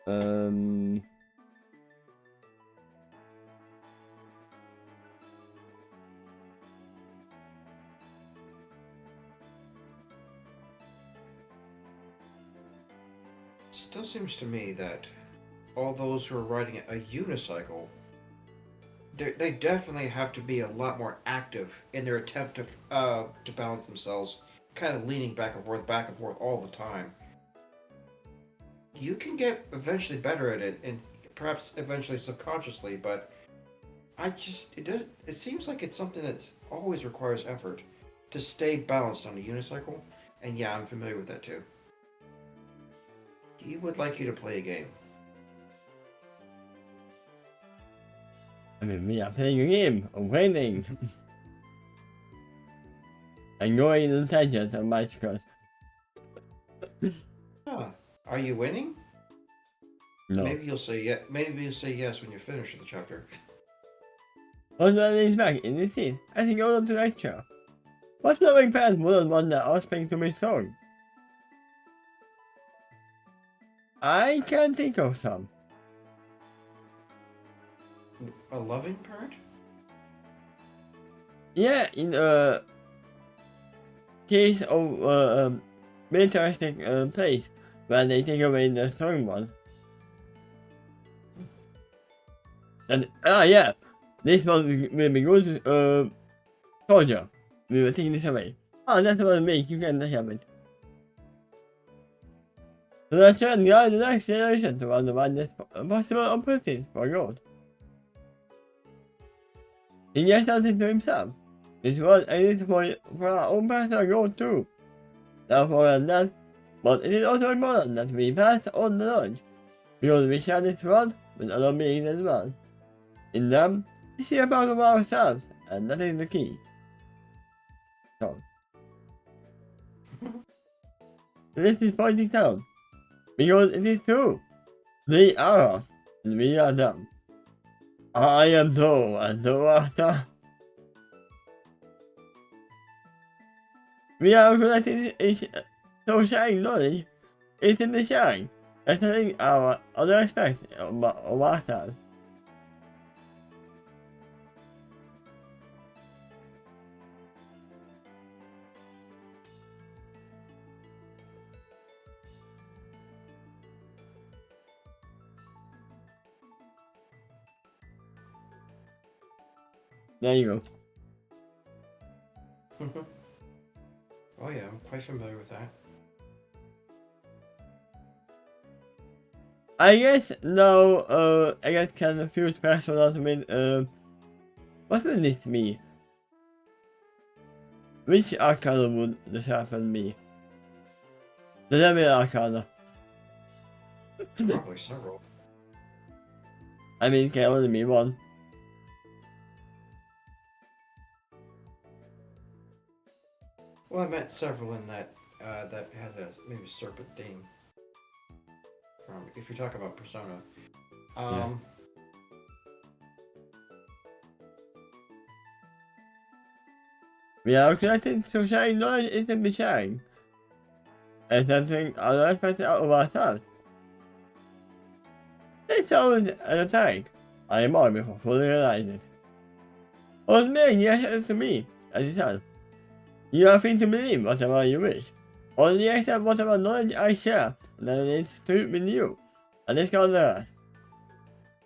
Um. Still seems to me that all those who are riding a unicycle, they definitely have to be a lot more active in their attempt to balance themselves, kind of leaning back and forth all the time. You can get eventually better at it, and perhaps eventually subconsciously, but it seems like it's something that always requires effort to stay balanced on a unicycle. And yeah, I'm familiar with that too. He would like you to play a game. I mean, we are playing a game of winning. And going in the tangents of bicycles. Huh. Are you winning? No. Maybe you'll say Maybe you'll say yes when you're finished with the chapter. Also, is back in the scene as he goes on to lecture. What's moving past more than one that asking to be song? I can't think of some. A loving parent? Yeah, in case of militaristic place where they take away the strong one. And yeah, this one will be good. Soldier, we will take this away. Oh, that's what makes you can have it. So let's try and guide the next generation to understand this possible opportunities for growth. He gets something to himself. This was a need for our own personal growth too. Therefore, and that, but it is also important that we pass on the knowledge, because we share this world with other beings as well. In them, we see a part of ourselves, and that is the key. So, this is pointing down, because it is true. They are us, and we are them. I am so, and so art thou. We are connected so sharing knowledge is in the sharing, extending our other aspects of ourselves. There you go. Oh yeah, I'm quite familiar with that. I guess now, I guess can a few personals with, what will this be? Which arcana would the sharpen be? The devil arcana. Probably several. I mean, it can only be one. Well, I met several in that that had a maybe serpent theme. From if you're talking about Persona. Yeah. Um, Yeah, because I think so sharing knowledge isn't be sharing. It's something other aspects of ourselves. It's always an attack. I am on before fully realize it. Or maybe yes, it's to me, as it says. You are free to believe whatever you wish. Only accept whatever knowledge I share, and that is true with you. And it's called the rest.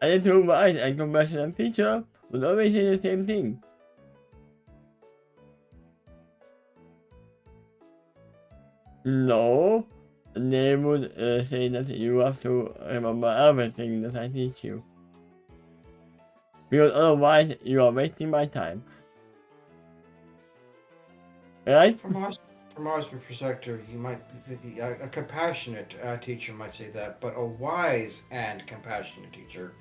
And a true wise and compassionate teacher would always say the same thing. No, they would say that you have to remember everything that I teach you. Because otherwise you are wasting my time. Right? from our perspective, you might think a compassionate teacher might say that, but a wise and compassionate teacher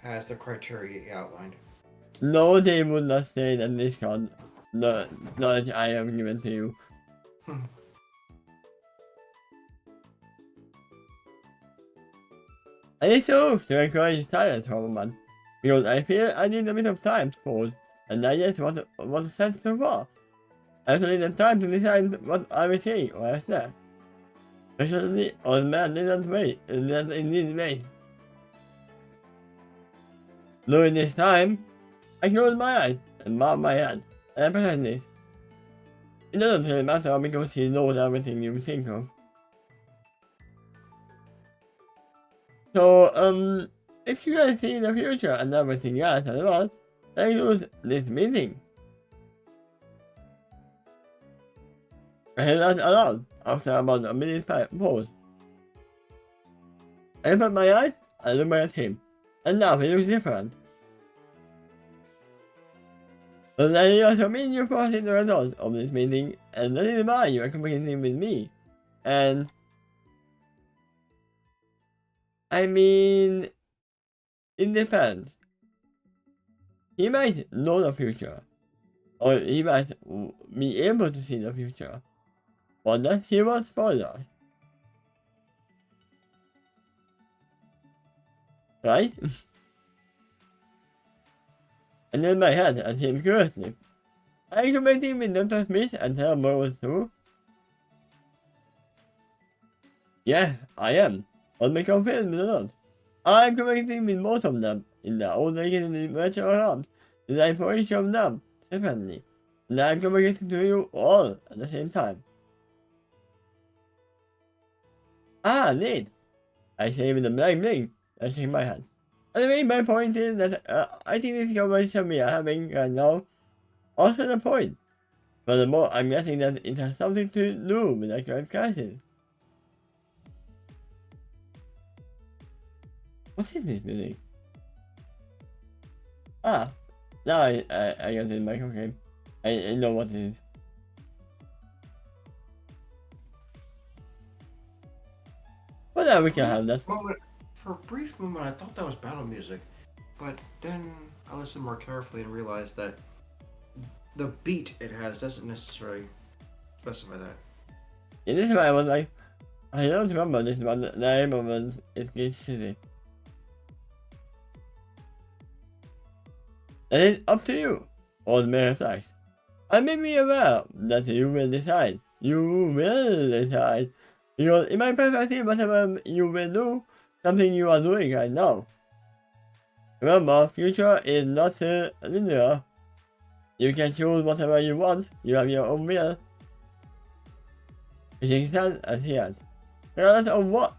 has the criteria outlined. No, they would not say that this called the knowledge I have given to you. Hmm. I need to encourage silence for a moment, because I feel I need a bit of time to pause and digest what was said so far. I also need the time to decide what I will say or I said. Especially on man didn't wait, and that it needs wait. During this time, I close my eyes and bow my head, and I pretend this. It doesn't really matter because he knows everything you think of. So, if you guys see the future and everything else as well, then use this meeting. I hear that aloud after about a minute pause. I open my eyes and look back at him, and now he looks different. But then you also mean you foresee the result of this meeting, and that is why you are communicating with me. And I mean, it depends. He might know the future, or he might be able to see the future, but that's he was spoilers, right? And in my head, at him curiously, are you communicating with Dr. Smith and tell him what was true? Yeah, I am. But my confidence with not. I'm communicating with most of them in the old legacy virtual realms, designed for each of them separately. And I'm communicating to you all at the same time. Ah, neat. I say with a blank blink, I shake my head. Anyway, my point is that I think this conversation we are having right now also the point. Furthermore, I'm guessing that it has something to do with the current crisis. What is this music? Ah, now I got it back, okay. I know what it is. But now we can have that. For a brief moment, I thought that was battle music, but then I listened more carefully and realized that the beat it has doesn't necessarily specify that. Yeah, this is why I was like, I don't remember this, but the name of it is Gate City. And it's up to you, all the mere facts. I may be aware that you will decide. You will decide. Because in my perspective, whatever you will do, something you are doing right now. Remember, future is not linear. You can choose whatever you want. You have your own will. Which stands as here. Regardless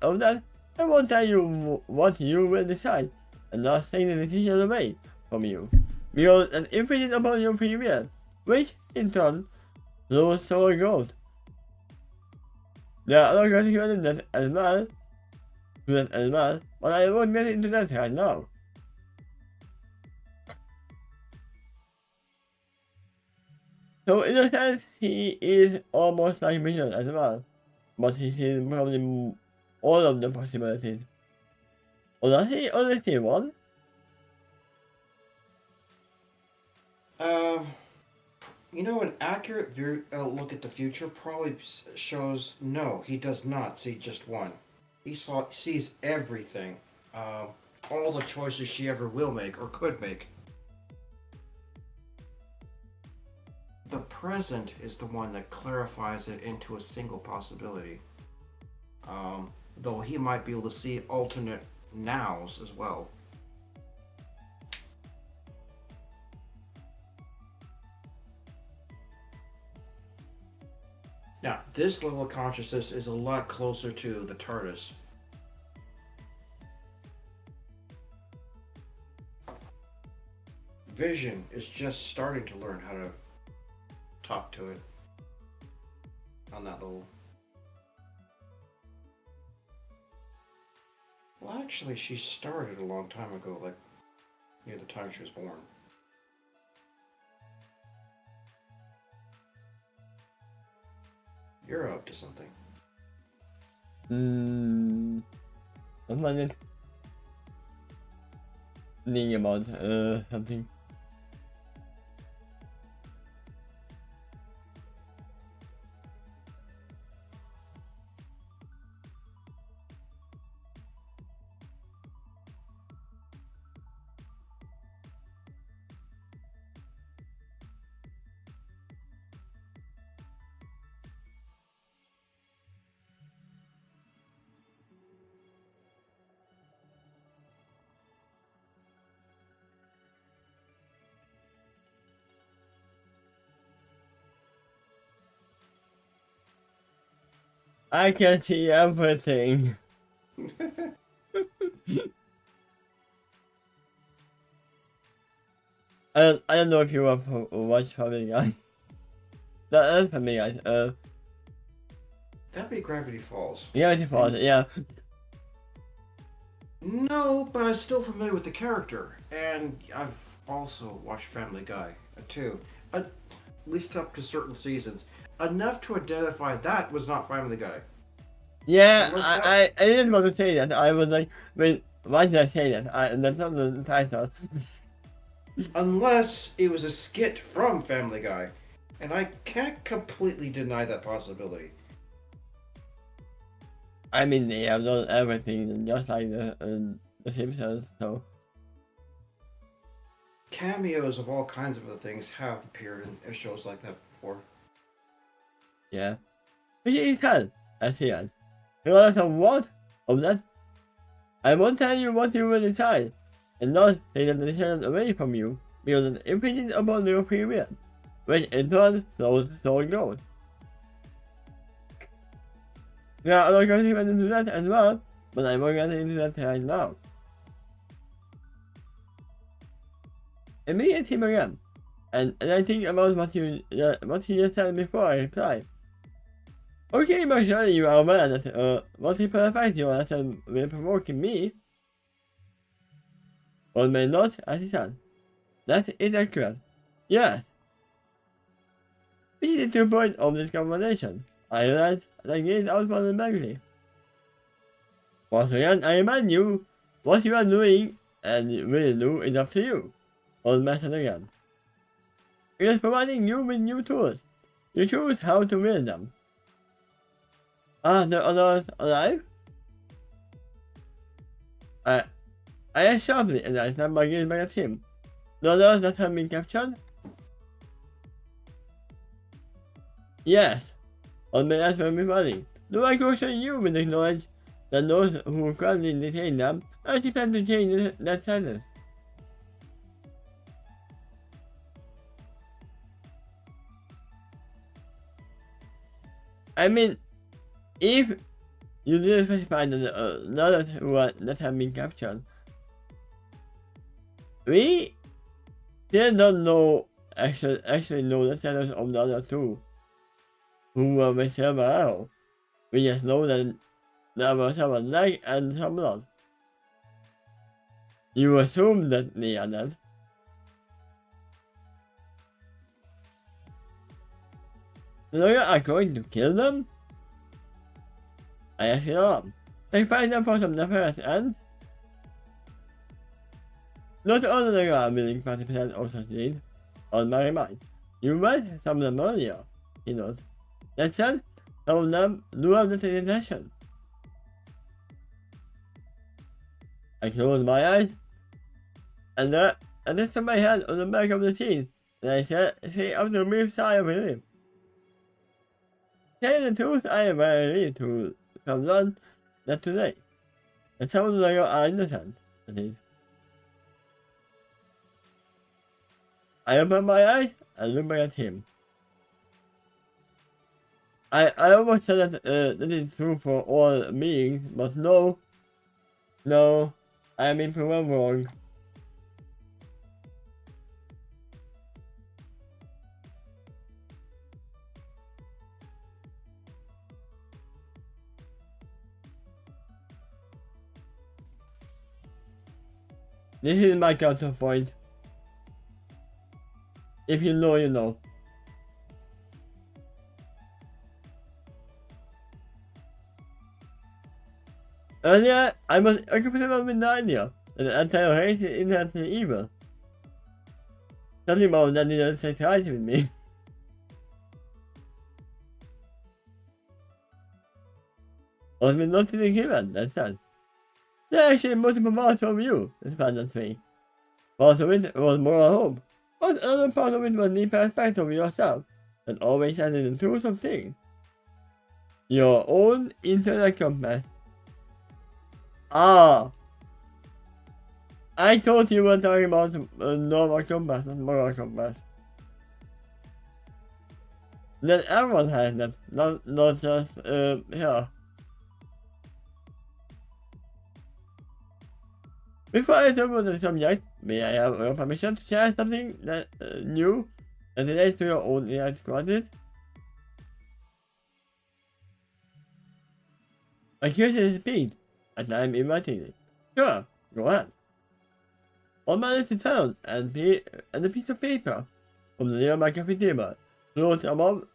of that, I won't tell you what you will decide, and not take the decision away from you. Because an infinite upon your free will, which in turn lowers soul growth. There are other consequences that as well, but I won't get into that right now. So in a sense, he is almost like Vision as well, but he sees probably all of the possibilities. Or does he only see one? Um, You know, an accurate look at the future probably shows no, he does not see just one. Sees everything, uh, all the choices she ever will make or could make. The present is the one that clarifies it into a single possibility. Though he might be able to see alternate nows as well. Now, this level of consciousness is a lot closer to the TARDIS. Vision is just starting to learn how to talk to it on that level. Well, actually, she started a long time ago, like near the time she was born. You're up to something. What was it? Thinking about something. I can see everything. I don't know if you have watched Family Guy. That's Family Guy. That'd be Gravity Falls. Gravity Falls, yeah. No, but I'm still familiar with the character, and I've also watched Family Guy too, at least up to certain seasons. Enough to identify that was not Family Guy. Yeah, I didn't want to say that. I was like, wait, why did I say that? That's not the title. Unless it was a skit from Family Guy, and I can't completely deny that possibility. I mean, they have done everything, just like the Simpsons, so. Cameos of all kinds of other things have appeared in shows like that before. Yeah. Which is sad, I see it. Regardless of what? Of that? I won't tell you what you will decide, and not take the decision away from you, because it infringes upon your free will, which in turn slows soul growth. There are other consequences into that as well, but I won't get into that right now. It may get him again, and I think about what he just said before I reply. Okay, but surely you are aware that what he perfects your lesson will provoke in me, or may not, as he said. That is accurate. Yes. Which is the point of this conversation. I realize that gaze out fundamentally. Once again, I remind you, what you are doing and will do is up to you. Old method again. It is providing you with new tools. You choose how to wield them. Are the others alive? I asked sharply and I snapped my gaze back at him. The others that have been captured? Yes. Old man asked me funny. Do I caution you with the knowledge that those who currently detain them actually plan to change that status? I mean, if you didn't specify that the others that have been captured, we still don't know actually know the status of the other two who were with Silver. We just know that there was someone leg and some blood. You assume that they are dead. So you are going to kill them? I asked it all. They find them for some nefarious end? Not all of them are willing to participate of such deed. On my mind, You met some of them earlier, he notes. That said, some of them do have this intention. I close my eyes, and I rest my hand on the back of the seat, and I say after a brief sigh of relief. Tell you the truth, I am very relieved to have learned that today. And some of you are innocent, that is. I open my eyes and look back at him. I almost said that that is true for all beings, but no, I am in proven wrong. This is my counterpoint. If you know, you know. Earlier, I was uncomfortable with the idea that the entire race is inherently evil. Something about that didn't sit right with me. I was not sitting human, that's that. There are actually multiple parts of you, responded me. Part of it was moral hope, but another part of it was the perspective of yourself, that always has the truth of things. Your own internal compass. Ah! I thought you were talking about normal compass, not moral compass. That everyone has that, not just, here. Before I talk about the subject, may I have your permission to share something that new that relates to your own AI qualities? I curious speed, as I am inviting it. Sure, go ahead. On my little town and a piece of paper from the nearby coffee table floats above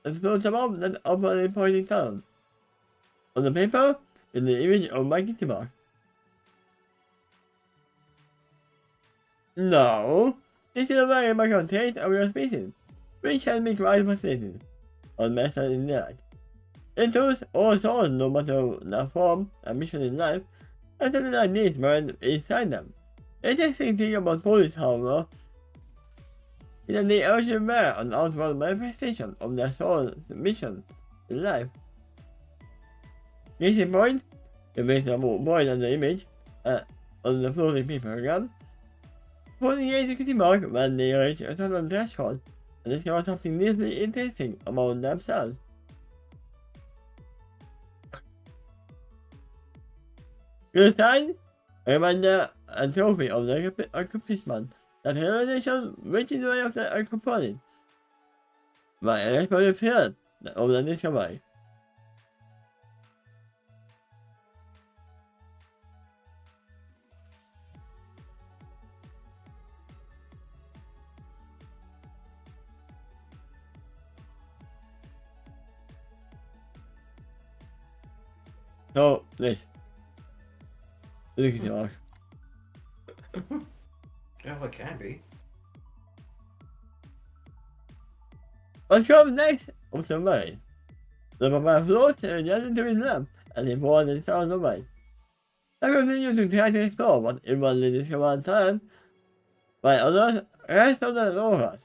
that upwardly pointing town. On the paper is the image of my kitty mark. No, this is a very remarkable trait of your species, which has been quite fascinating on myself in that. In truth, all souls, no matter their form and mission in life, have something like this buried inside them. The interesting thing about police, however, is that they actually bear an outward manifestation of their soul's mission in life. Case in point, the face of a boy on the image on the floating paper again. Putting a security mark when they reach a certain threshold and discover something deeply interesting about themselves. Your sign, a reminder and trophy of the accomplishment that realization reaches the way of the component. My explosive thrill of the discovery. So, this. Look at your Well, it can be. What comes next? Observation. The papa floats and gets into his lamp and he pours the sound away. I continue to try to explore what inwardly discovered talent, while others rest on the loafers.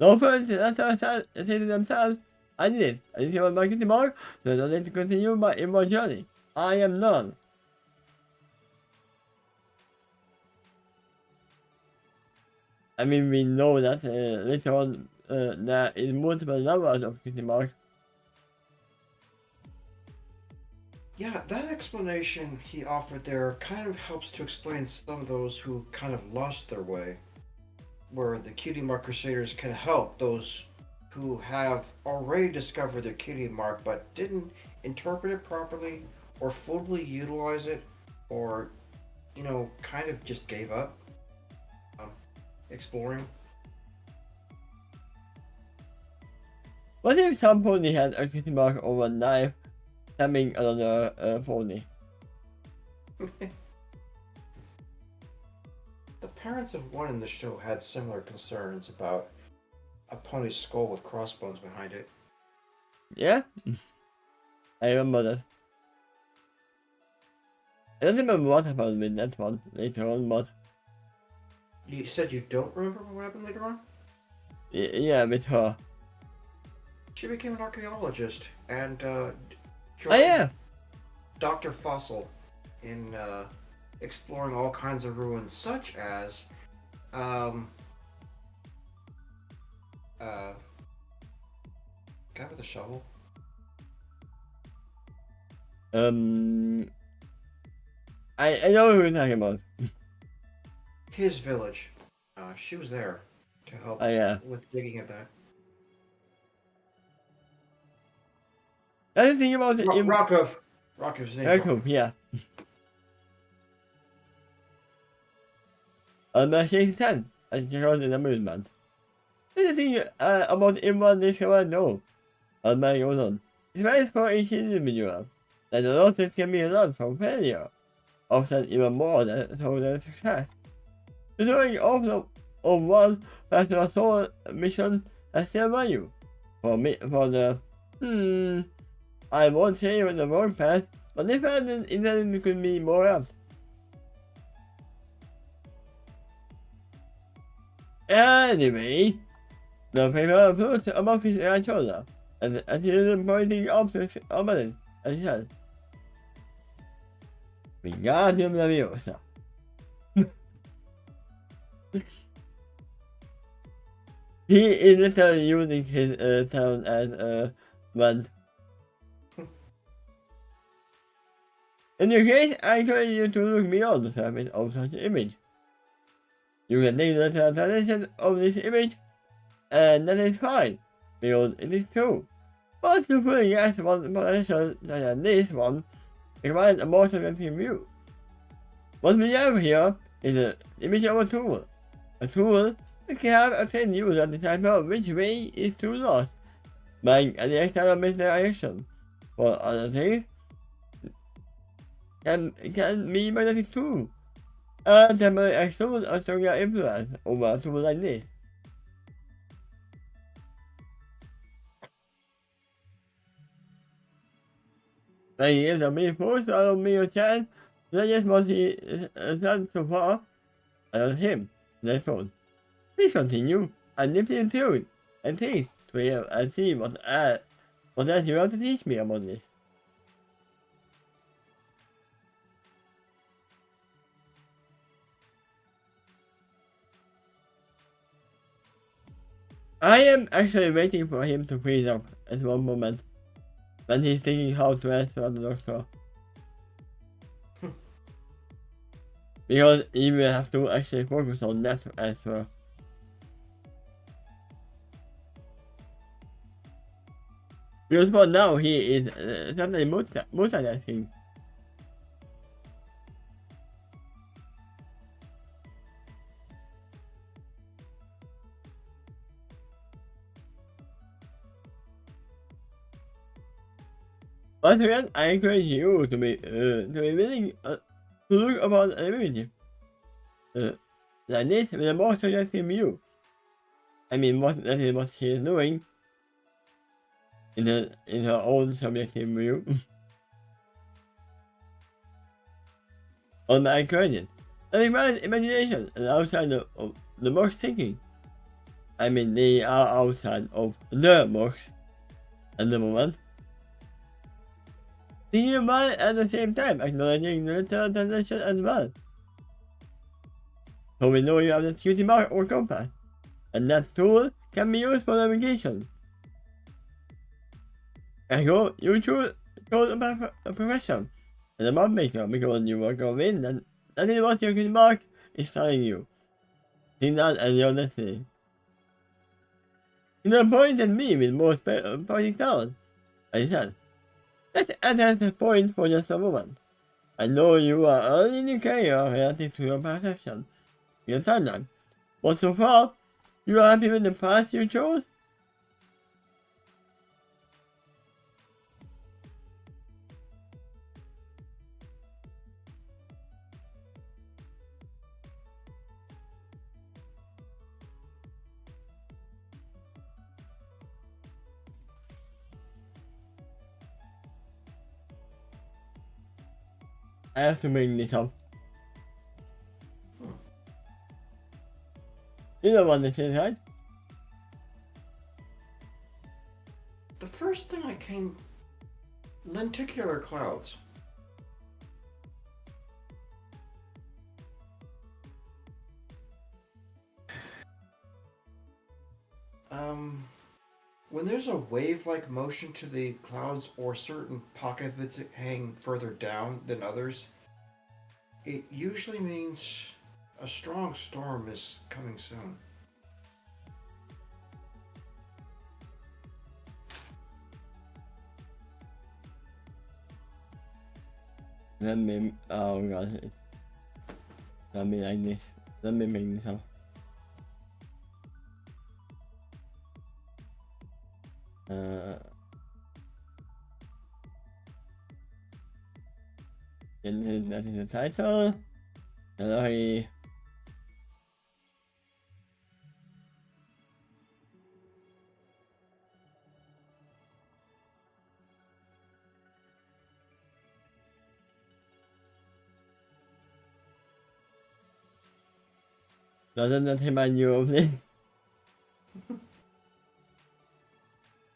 Loafers say to themselves, I did it. I discovered my kitty mark, so I don't need to continue my inward journey. I am done. I mean, we know that later on there is multiple levels of kitty mark. Yeah, that explanation he offered there kind of helps to explain some of those who kind of lost their way. Where the cutie mark crusaders can help those who have already discovered their cutie mark but didn't interpret it properly or fully utilize it or, kind of just gave up exploring. What if some pony had a kitty mark over a knife, stabbing another pony? The parents of one in the show had similar concerns about a pony's skull with crossbones behind it. Yeah? I remember that. I don't remember what happened with that one later on, but You said you don't remember what happened later on? yeah, with her. She became an archaeologist and Oh joined yeah! Dr. Fossil in exploring all kinds of ruins, such as um, guy with a shovel. Um, I know who you're talking about. His village. She was there to help Oh yeah. with digging at that. That's the thing about it in Rokov. Rokov's name's Aircraft, Rokov. yeah. She's 10, as she was in the movement. That's the thing about everyone this one know. My goes on. It's very for each individual that the losses can be learned from failure, often even more than so than success. The doing also of one's personal soul mission has still value. For me, for the, I won't say it was the wrong path, but if I didn't, it could be more apt. Anyway, the paper approached above his right shoulder, and as he was pointing up to his opponent, as he said, Wingardium Leviosa. He is literally using his talent as a wand. In your case, I encourage you to look beyond the surface of such an image. You can take the literal translation of this image, and that is fine, because it is true. But to fully grasp one's potential such as this one, requires a more subjective view. What we have here is an image of a tool that can have a trained user decipher which way is too lost by the external misdirection. For other things, can be magnetic too. And temporarily exert a stronger influence over a tool like this. When he gives a me force to allow me a chance, that is what he has done so far. I on him, their phone. Please continue. I'm deeply enthused and pleased to hear and see what else you want to teach me about this. I am actually waiting for him to freeze up at one moment when he's thinking how to answer the doctor. Because he will have to actually focus on that answer. Because for now he is certainly multitasking. Once again, I encourage you to be willing to look about an image like this with a more subjective view. I mean, that is what she is doing in her own subjective view. On my encouragement, and requires imagination and outside of the box thinking. I mean, they are outside of the box at the moment. Thinking about it at the same time, acknowledging the literal translation as well. So we know you have the cutie mark or compass, and that tool can be used for navigation. Ergo, you chose a profession as a map maker because you were convinced that is what your cutie mark is telling you. See that as your destiny. You appointed me with more project talent, I said. Let's address the point for just a moment. I know you are early in your career relative to your perception, your timeline, but so far, you are happy with the path you chose? I have to bring this up. You know what this is, right? The first thing I came... Lenticular clouds. When there's a wave-like motion to the clouds or certain pockets that hang further down than others, it usually means a strong storm is coming soon. Let me, oh god, let me like this. Let me make this up. That is the title. Hello. Doesn't that remind you of this?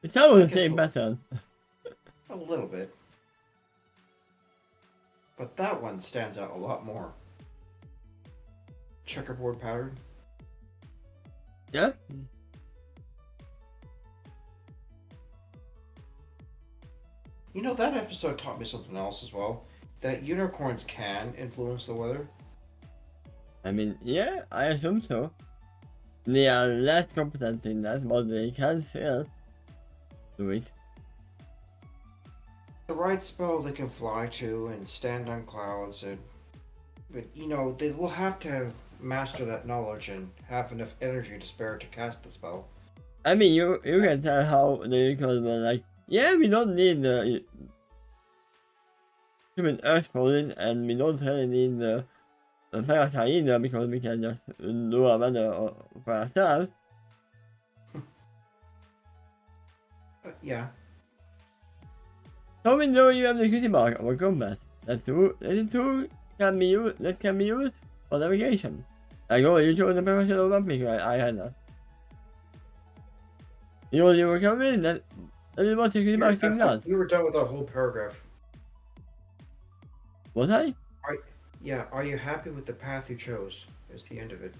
It's almost the same pattern. A little bit. But that one stands out a lot more. Checkerboard pattern. Yeah? You know, that episode taught me something else as well. That unicorns can influence the weather. I mean, yeah, I assume so. They are less competent in that, but they can still do it. The right spell they can fly to and stand on clouds, but you know, they will have to master that knowledge and have enough energy to spare to cast the spell. I mean, you can tell how the unicorns were like, yeah, we don't need the human earth for it, and we don't really need the parasite either because we can just do a weather for ourselves. Yeah. So we know you have the cutie mark or combat. That tool can be used for navigation. I go, you chose the professional vampire. I had that. You know you were coming, that is what the cutie mark thing does. You were done with that whole paragraph. Was I? Yeah, are you happy with the path you chose? Is the end of it.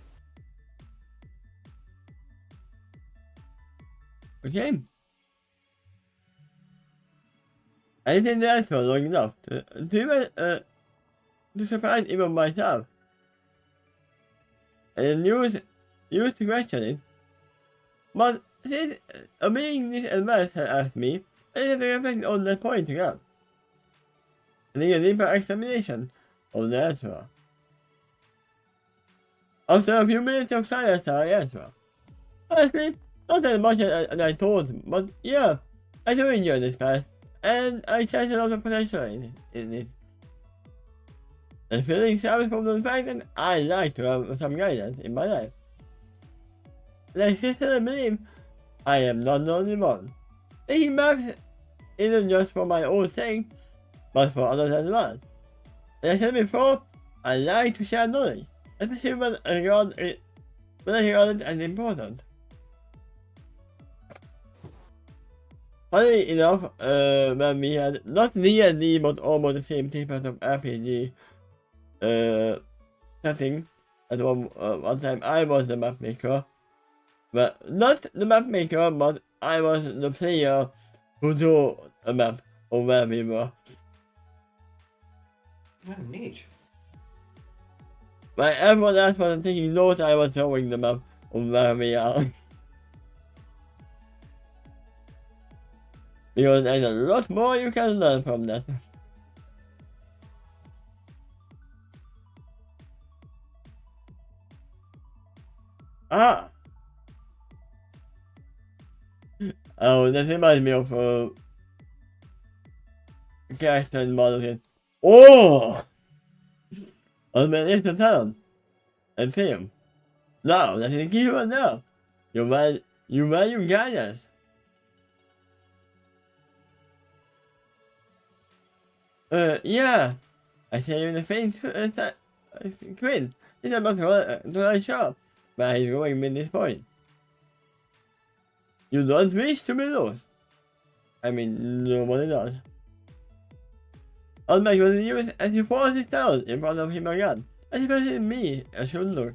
Okay. I think that's for long enough to surprise even myself. And use to question it. But since a being this advanced has asked me, I have to reflect on that point again. And need a deeper examination of the answer. After a few minutes of silence, I answer. Honestly, not as much as I thought, but yeah, I do enjoy this class, and I see a lot of potential in it. The feeling stems from the fact that I like to have some guidance in my life. And I sincerely believe I am not the only one. Making maps isn't just for my own sake, but for others as well. As I said before, I like to share knowledge, especially when I regard it as important. Funny enough, when we had not D&D but almost the same type of RPG setting, at one time I was the map maker. But not the map maker, but I was the player who drew a map of where we were. Oh, neat. But everyone else was taking notes, I was drawing the map of where we are. Because there's a lot more you can learn from that. Ah! Oh, that reminds me of a character in Modern. Oh! Oh, man, it's the talent. And see him. No, that is the key right now. You value guidance. Yeah. I said in the face to Quill. He's about to shop, but he's going with this point. You don't wish to be lost. I mean, nobody does. Unlike was used as he falls it down in front of him again, especially me, I should look.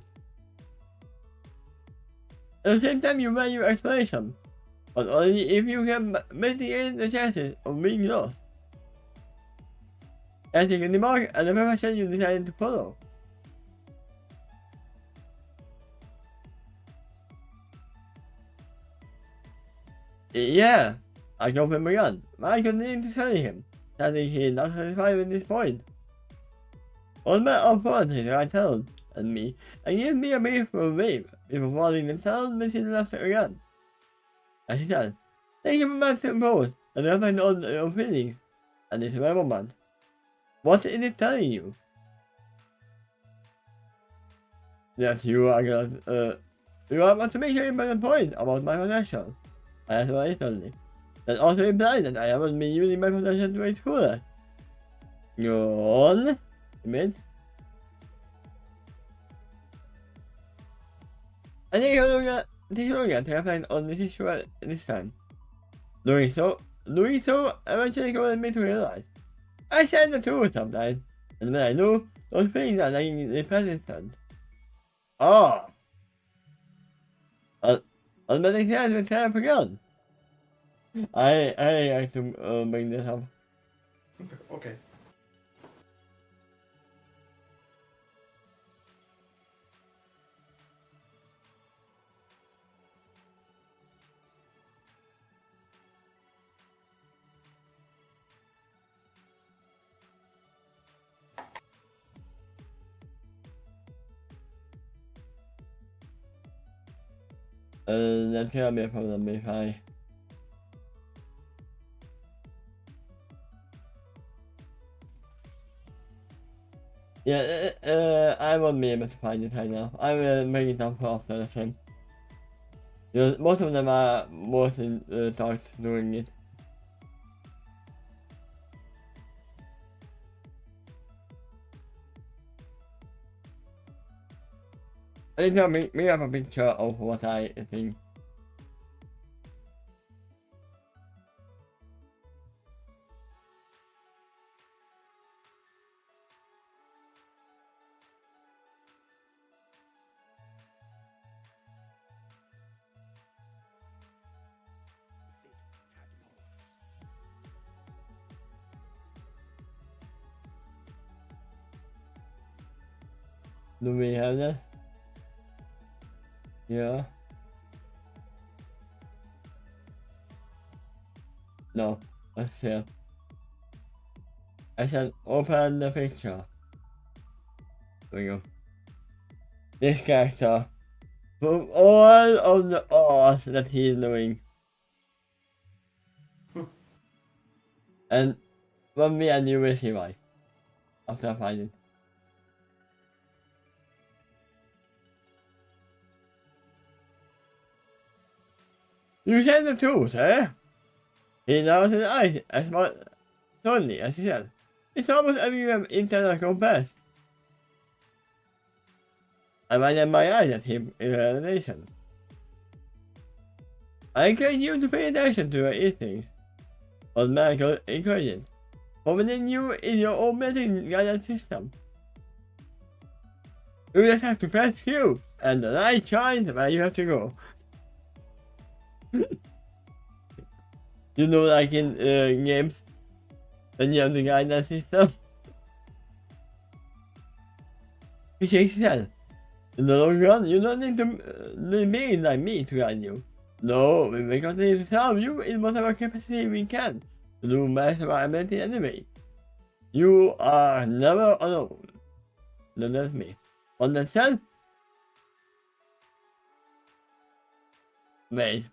At the same time, you wear your explanation, but only if you can mitigate the chances of being lost. I think in the mark and the profession you decided to follow. Yeah, I got him again, but I continued to tell him that he is not satisfied with this point. All my authorities are told and me and give me a beautiful wave before falling themselves within the laughter again. As he said, thank you for my support and reflect on your feelings at this very moment. What is it telling you? That you are about to make an important point about my possession. I asked very instantly. That also implies that I haven't been using my possession to its fullest. Go on, you mean? I take a look at to reflect on this issue at this time. Doing so eventually caused me to realize I said the truth sometimes, and when I do, those things are like the persistent. Oh! Unbelieving has been time forgotten. I like to bring this up. Okay. That's gonna be a problem if I... Yeah, I won't be able to find it right now. I will bring it up after the stream. Most of them are mostly talked doing it. It's gonna make me up a picture of what I think. Do we have that? Yeah. No, let's see. I said open the picture. There we go. This character, from all of the art that he's doing. And from me and you will see why. After finding. You said the truth, eh? He knows his eyes as much totally as he said. It's almost everywhere internal compass. I minded my eyes at him in revelation. I encourage you to pay attention to your instincts on medical intelligence. For within you is your own medicine guidance system. You just have to press Q and the light shines where you have to go. You know, like in games, when you have the guidance system. He shakes his head. In the long run, you don't need to be like me to guide you. No, we will continue to help you in whatever capacity we can to do best of our ability anyway. You are never alone. No, that's me. Understand? Wait.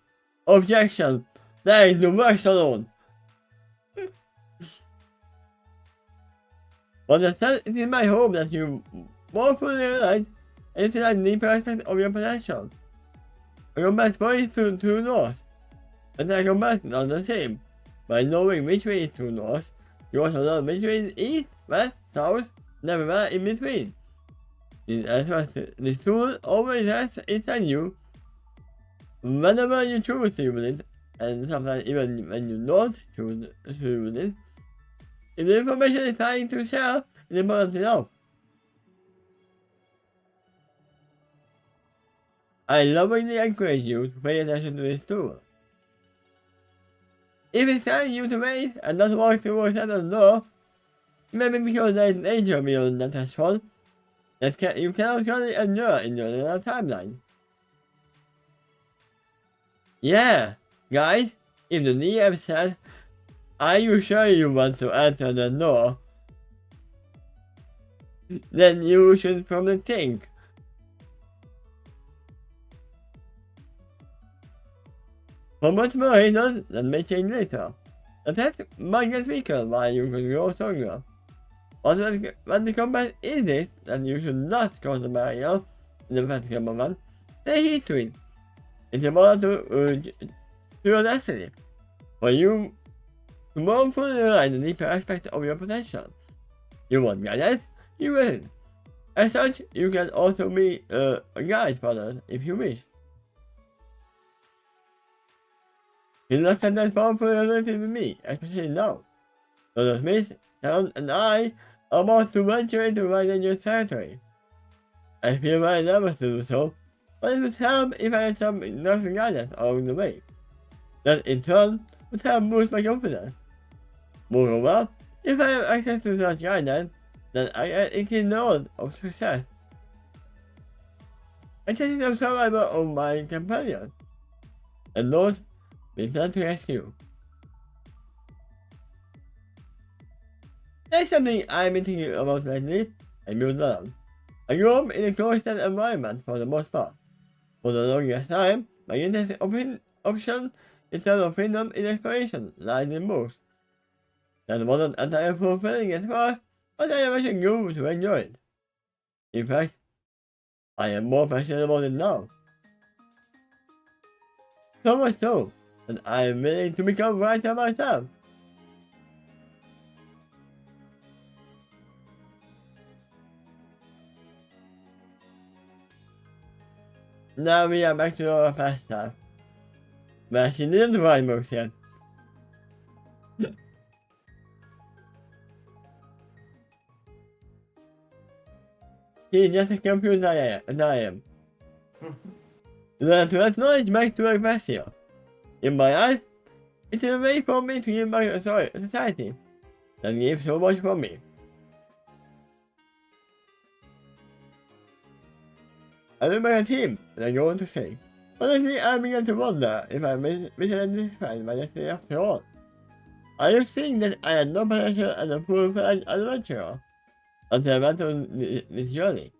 Objection! There is no work alone! Understand? It is my hope that you more fully realize and utilize the aspect of your potential. A combat is true north, and a combat is not the same. By knowing which way is true north, you also know which way is east, west, south, nevermore in between. The tool always has inside you whenever you choose to use it, and sometimes even when you don't choose to use it. If the information is trying to share, it's important to know. I lovingly encourage you to pay attention to this tool. If it's telling you to wait and not walk towards the door, maybe because there is danger beyond that threshold that you cannot currently endure in your little timeline. Yeah, guys, if the DM says, "Are you sure you want to enter the door?" then you should probably think. For much more reasons that may change later. The test might get weaker while you can grow stronger. But when the combat is this, that you should not cross the barrier in the practical moment, pay heed to it. It's important to your destiny. For you to more fully realize the deeper aspect of your potential. You want guidance? You will. As such, you can also be a guide for others if you wish. You not have that powerful relative with me, especially now. Dr. Smith, Town, and I are about to venture into my dangerous territory. I feel very nervous to do so, but it would help if I had some nursing guidance along the way. That in turn would help boost my confidence. Moreover, if I have access to such guidance, then I am in the road of success. I tested the survival of my companions, and those we plan to rescue. There's something I've been thinking about lately. I moved along. I grew up in a closed environment for the most part. For the longest time, my interest option in terms of freedom in exploration lies in books. That wasn't entirely fulfilling at first, but I eventually grew to enjoy it. In fact, I am more passionate about it now. So much so, that I am willing to become a writer myself. Now we are back to our pastime. But she didn't write books yet. She is just as confused as I am. Learn to acknowledge back to aggressor. In my eyes, it is a way for me to give back to society that gave so much for me. I look back at him and I go on to say, honestly, I began to wonder if I misidentified my destiny after all. Are you saying that I had no potential as a full-fledged adventurer until I went on this journey?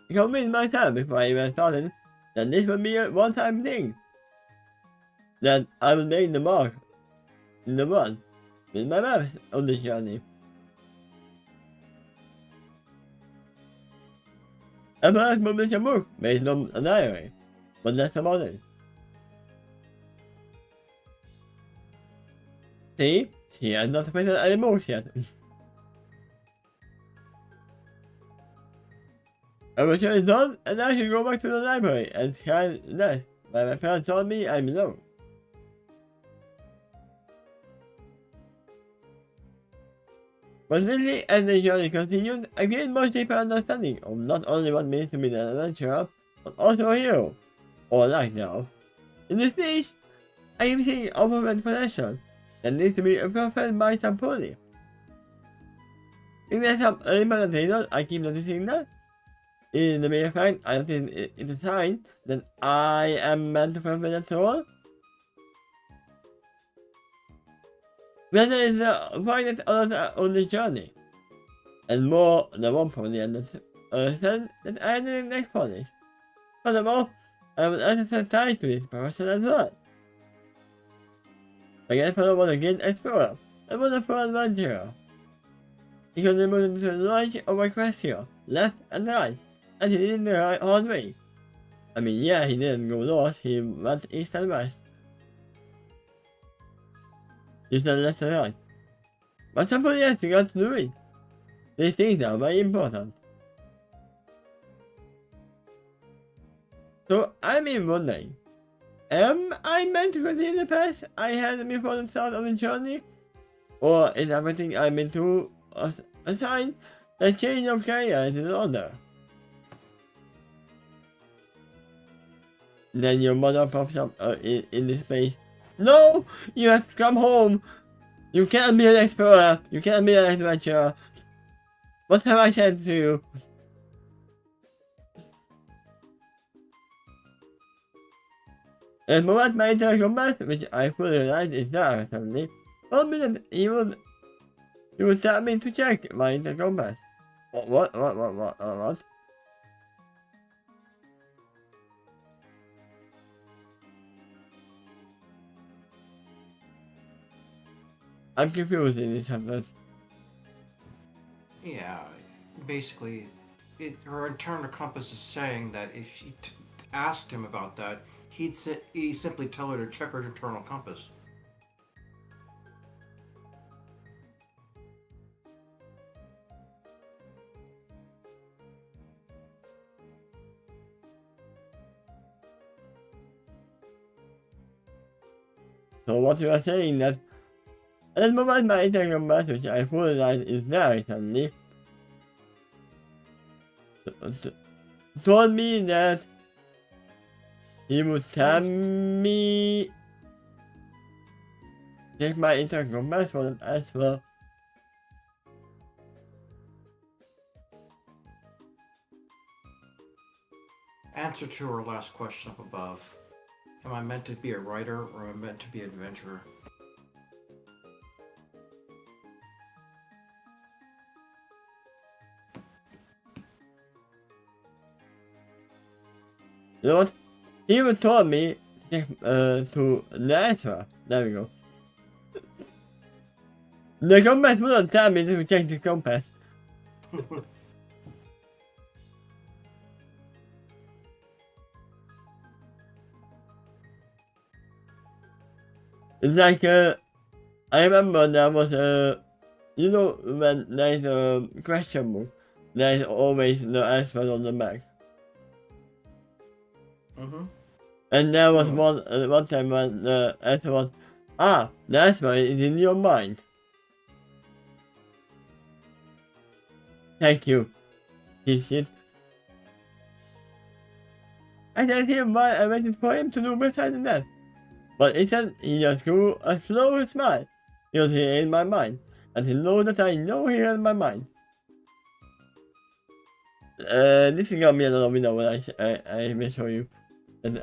I convinced myself before I even started that this would be a one-time thing. That I would make the mark in the world with my maps on this journey. I first published a book based on a diary, but that's about it. See, she has not finished any books yet. I was sure it's done, and I should go back to the library and try that, but my parents told me I'm alone. But really, as the journey continued, I gained much deeper understanding of not only what it means to be an adventurer, but also a hero, or like now. In this niche, I am seeing overwhelming potential that needs to be fulfilled by some pony. In the some early presentations, I keep noticing that. In the mere fact, I don't think it's a sign that I am meant to fulfill that role. Then there is the fact that others on the journey, and more than one pony said that I didn't like ponies. Furthermore, I was also tied to this profession as well. My grandfather was a great explorer, and was a full adventurer. He could move into the knowledge of my quest here, left and right, and he did it the hard way. I mean, yeah, he didn't go north, he went east and west. You said left and right. But somebody else got to do it. These things are very important. So, I'm wondering, am I meant to continue the path I had before the start of the journey? Or is everything I've been to a sign that change of career is in order? Then your mother pops up in this space. No! You have to come home! You can't be an explorer! You can't be an adventurer! What have I said to you? And moment my internal compass, which I fully realize is there suddenly, told me that he would tell me to check my internal compass. What? I'm confused in this sentence. Yeah, basically, her internal compass is saying that if she asked him about that, he'd simply tell her to check her internal compass. So what you are saying that at the moment my internal compass, which I fully realize is there suddenly, told me that he would tell me check my internal compass for them as well. Answer to her last question up above. Am I meant to be a writer or am I meant to be an adventurer? You know what? He even told me to the answer. There we go. The compass wouldn't tell me to check the compass. It's like, I remember there was you know, when there's a question mark, there's always the answer on the back. Mm-hmm. And there was one time when the answer was, the answer is in your mind. Thank you, piece shit. I told him why I waited for him to do better than that. But instead, he just grew a slow smile. He was here in my mind, and he knows that I know he in my mind. This is gonna be another video when I will show you. And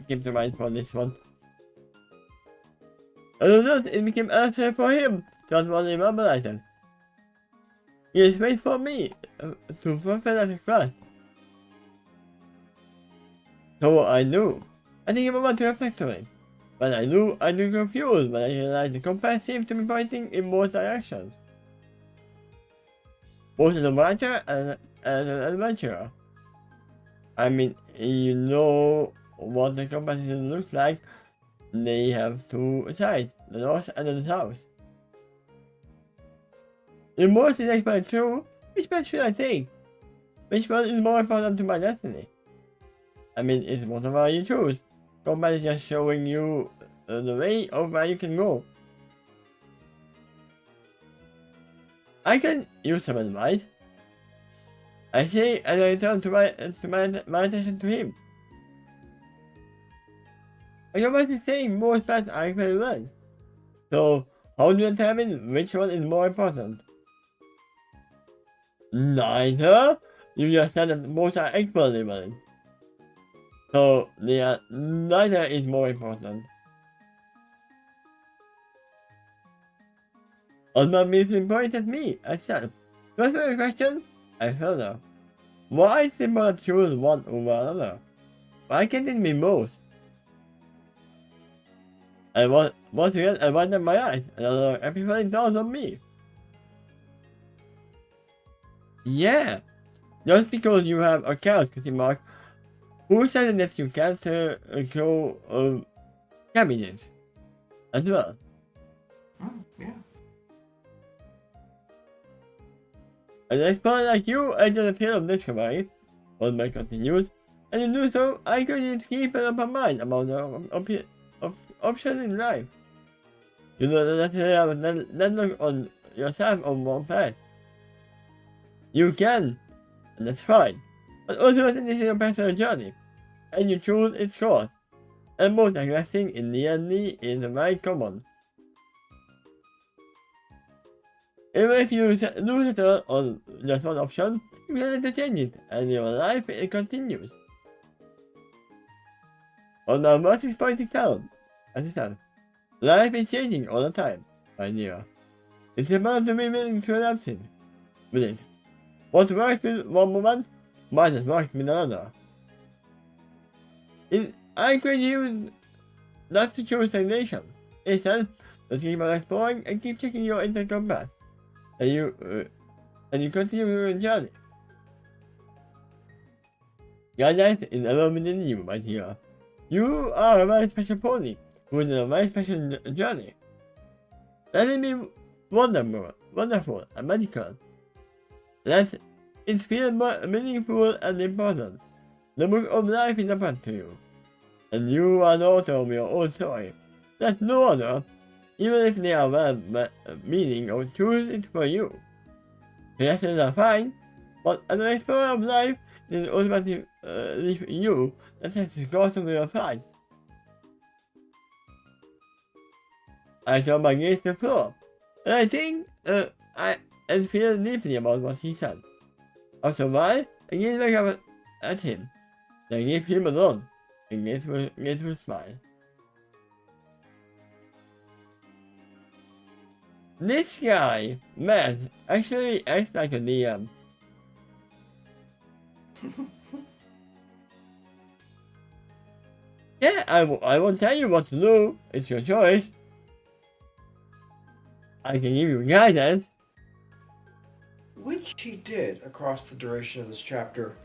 keep the mind for this one. I don't know, it became easier for him. Just one remember item. He is waiting for me to fulfill that class. So I knew. I think I want to reflect on it. But I knew I'd be confused when I realized the compass seems to be pointing in both directions. Both as a writer and as an adventurer. I mean, you know what the compass looks like. They have two sides, the north and the south. In most is explained true, which path should I take? Which one is more important to my destiny? I mean, it's whatever you choose. Compass is just showing you the way of where you can go. I can use some advice. I say as I return to my attention to him. I compass is saying most paths are equally well. So, how do you determine which one is more important? Neither. You just said that both are equally valid. So neither is more important. Osman Mifflin pointed at me. I said, "What's my question?" I told her. Why is it important to choose one over another? Why can't it be both? I want to get a light in my eyes, and everybody knows on me. Yeah, just because you have a couch, question mark, Who said that you can't grow cabbages as well? Yeah. An explorer like you enter the field of discovery, Oldman continues, and in do so, I could need to keep an open mind about the options in life. You know that you have not look on yourself on one path. You can, and that's fine, but ultimately this is your personal journey, and you choose its course, and most aggressing in the end is the right common. Even if you lose it all on just one option, you can to change it, and your life it continues. On our most disappointing town, as I said, life is changing all the time, my dear. It's about to be willing to adapt it with it. What works with one moment might not work with another. I encourage you not to choose stagnation. Instead, just keep on exploring and keep checking your internal compass. And you continue your journey. Guidance is never within you, my dear. You are a very special pony who is on a very special journey. Let it be wonderful and magical. Let it feel meaningful and important. The book of life is open to you. And you are the author of your own story. Let no other, even if they are well meaning or choose it for you. Suggestions are fine, but as an explorer of life, it is ultimately you that sets the course of your flight. I saw my gaze to the floor, and I think I feel deeply about what he said. After a while, I gazed back up at him, then I gave him alone, and gazed with a smile. This guy, Matt, actually acts like a DM. Yeah, I won't tell you what to do, it's your choice. I can give you guidance. Which he did across the duration of this chapter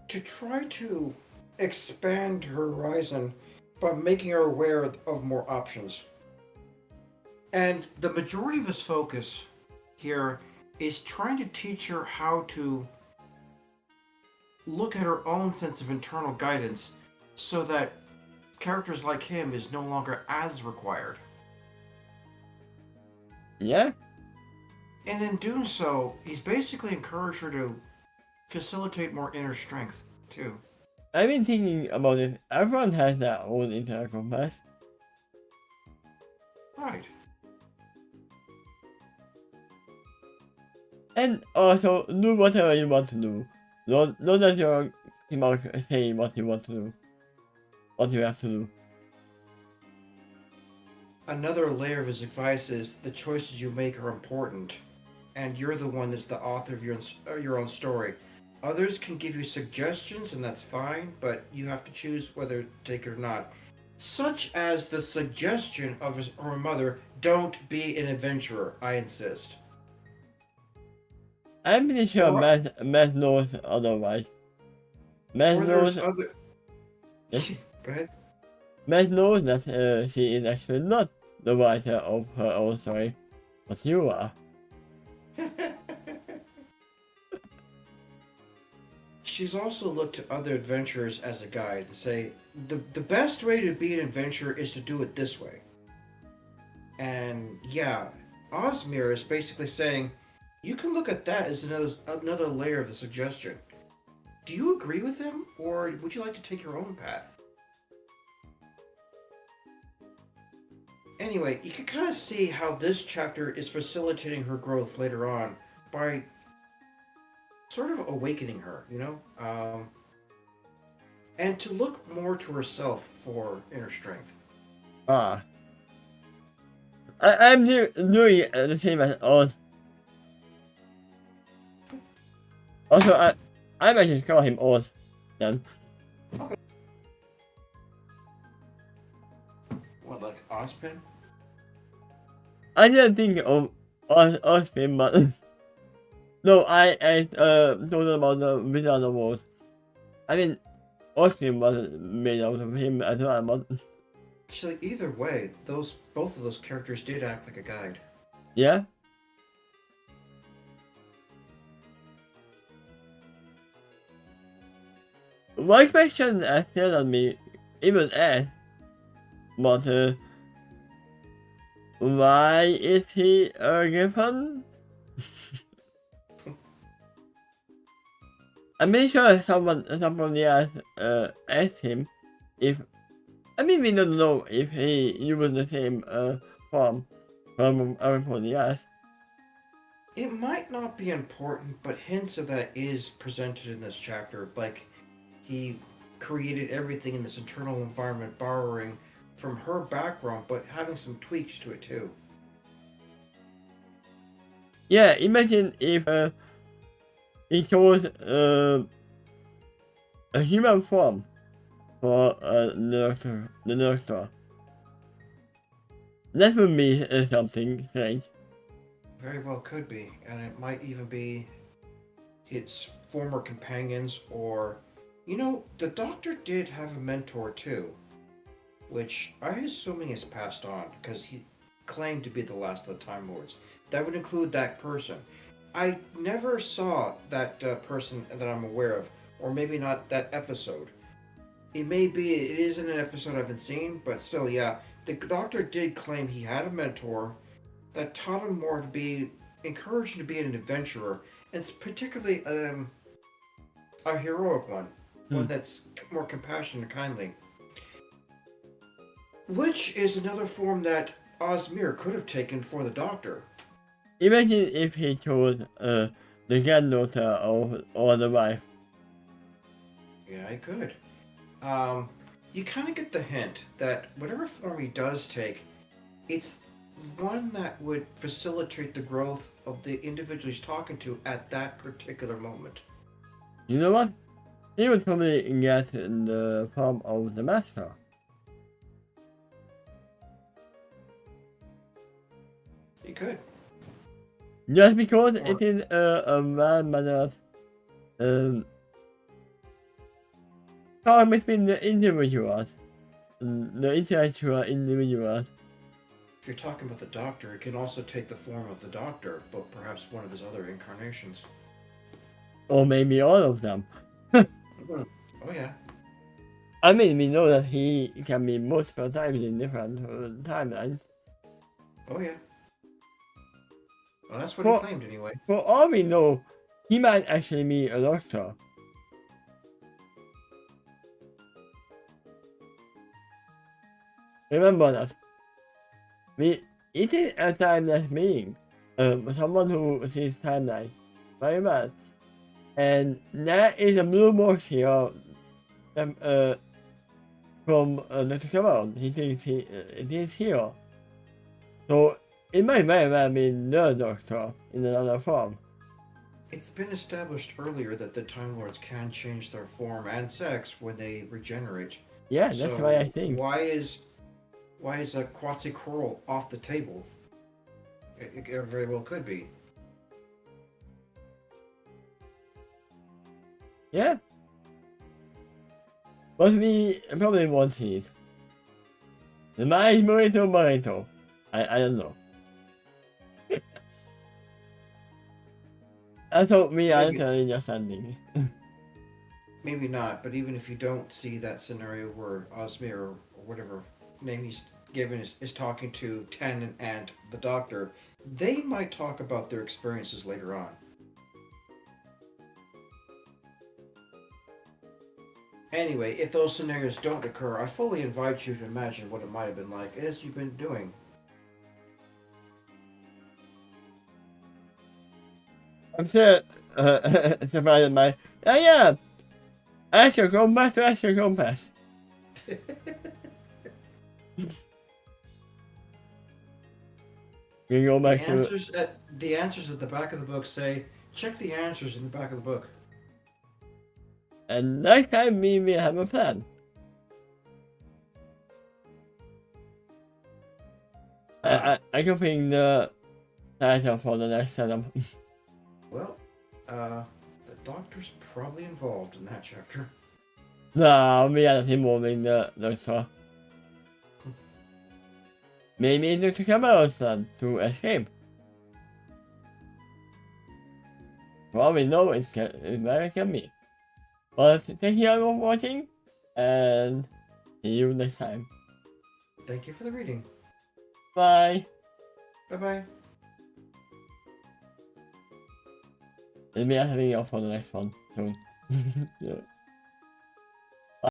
to try to expand her horizon by making her aware of more options. And the majority of his focus here is trying to teach her how to look at her own sense of internal guidance so that characters like him is no longer as required. Yeah? And in doing so, he's basically encouraged her to facilitate more inner strength, too. I've been thinking about it. Everyone has their own internal compass. Right. And also, do whatever you want to do. Don't let your remark say what you want to do. What you have to do. Another layer of his advice is the choices you make are important, and you're the one that's the author of your own story. Others can give you suggestions, and that's fine, but you have to choose whether to take it or not. Such as the suggestion of her mother, don't be an adventurer, I insist. I'm pretty sure Or- Matt knows otherwise. Matt Or knows, there's other... Yes? Go ahead. Matt knows that she is actually not the writer of her own story, but you are. She's also looked to other adventurers as a guide and say, the best way to be an adventurer is to do it this way. And yeah, Osmir is basically saying, you can look at that as another layer of the suggestion. Do you agree with him, or would you like to take your own path? Anyway, you can kind of see how this chapter is facilitating her growth later on by sort of awakening her, you know? And to look more to herself for inner strength. Ah. I'm doing the same as Oz. Also, I might just call him Oz then. What, like Ozpin? I didn't think of Ozpin, but no, I told about the Wizard of Oz. I mean, Austin was made out of him as well, but Actually, either way, both of those characters did act like a guide. yeah. One question I still on me, even asked, was why is he a griffin? I'm pretty sure somebody else asked him if, I mean, we don't know if he used the same form from everybody else. It might not be important, but hints of that is presented in this chapter. Like, he created everything in this internal environment, borrowing from her background, but having some tweaks to it too. Yeah, imagine if he chose a human form for the doctor. That would be something strange. Very well could be, and it might even be its former companions, or, the Doctor did have a mentor too, which I'm assuming is passed on because he claimed to be the last of the Time Lords. That would include that person. I never saw that person that I'm aware of, or maybe not that episode. It is in an episode I haven't seen, but still, yeah. The Doctor did claim he had a mentor that taught him more to be, encouraged him to be an adventurer, and it's particularly a heroic one. One that's more compassionate and kindly. Which is another form that Osmir could have taken for the Doctor. Imagine if he chose the granddaughter or the wife. Yeah, he could. You kind of get the hint that whatever form he does take, it's one that would facilitate the growth of the individual he's talking to at that particular moment. You know what? He would probably get in the form of the master. He could. Just because it is a well-mannered talk between the individuals, the intellectual individuals. If you're talking about the Doctor, it can also take the form of the Doctor, but perhaps one of his other incarnations. Or maybe all of them. Oh yeah. I mean, we know that he can be multiple times in different timelines. Oh yeah. Well, that's what he claimed anyway. For all we know, he might actually be a doctor. Remember that. It is a timeless being. Someone who sees timeline very well. And there is a blue box here from Dr. Cameron. He thinks it is here. So it might very well be the Doctor in another form. It's been established earlier that the Time Lords can change their form and sex when they regenerate. Yeah, that's why I think. Why is a Quetzalcoatl off the table? It very well could be. Yeah. But we probably won't see it. The mice burrito. I don't know. That's what we are telling your standing. Maybe not, but even if you don't see that scenario where Osmir, or whatever name he's given, is talking to Ten and the Doctor, they might talk about their experiences later on. Anyway, if those scenarios don't occur, I fully invite you to imagine what it might have been like, as you've been doing. I'm still surprised by. Yeah! Astro Compass to Astro Compass. You go back the answers at the back of the book say, check the answers in the back of the book. And next time we will have a plan. I can think the title for the next setup. Well, the Doctor's probably involved in that chapter. Nou, maar ja, dat is helemaal in de zo. Maybe it's to come out to escape. Well, we know it's very can be. But thank you all for watching, and see you next time. Thank you for the reading. Bye. Bye bye. Let me have you for the next one soon. Yeah.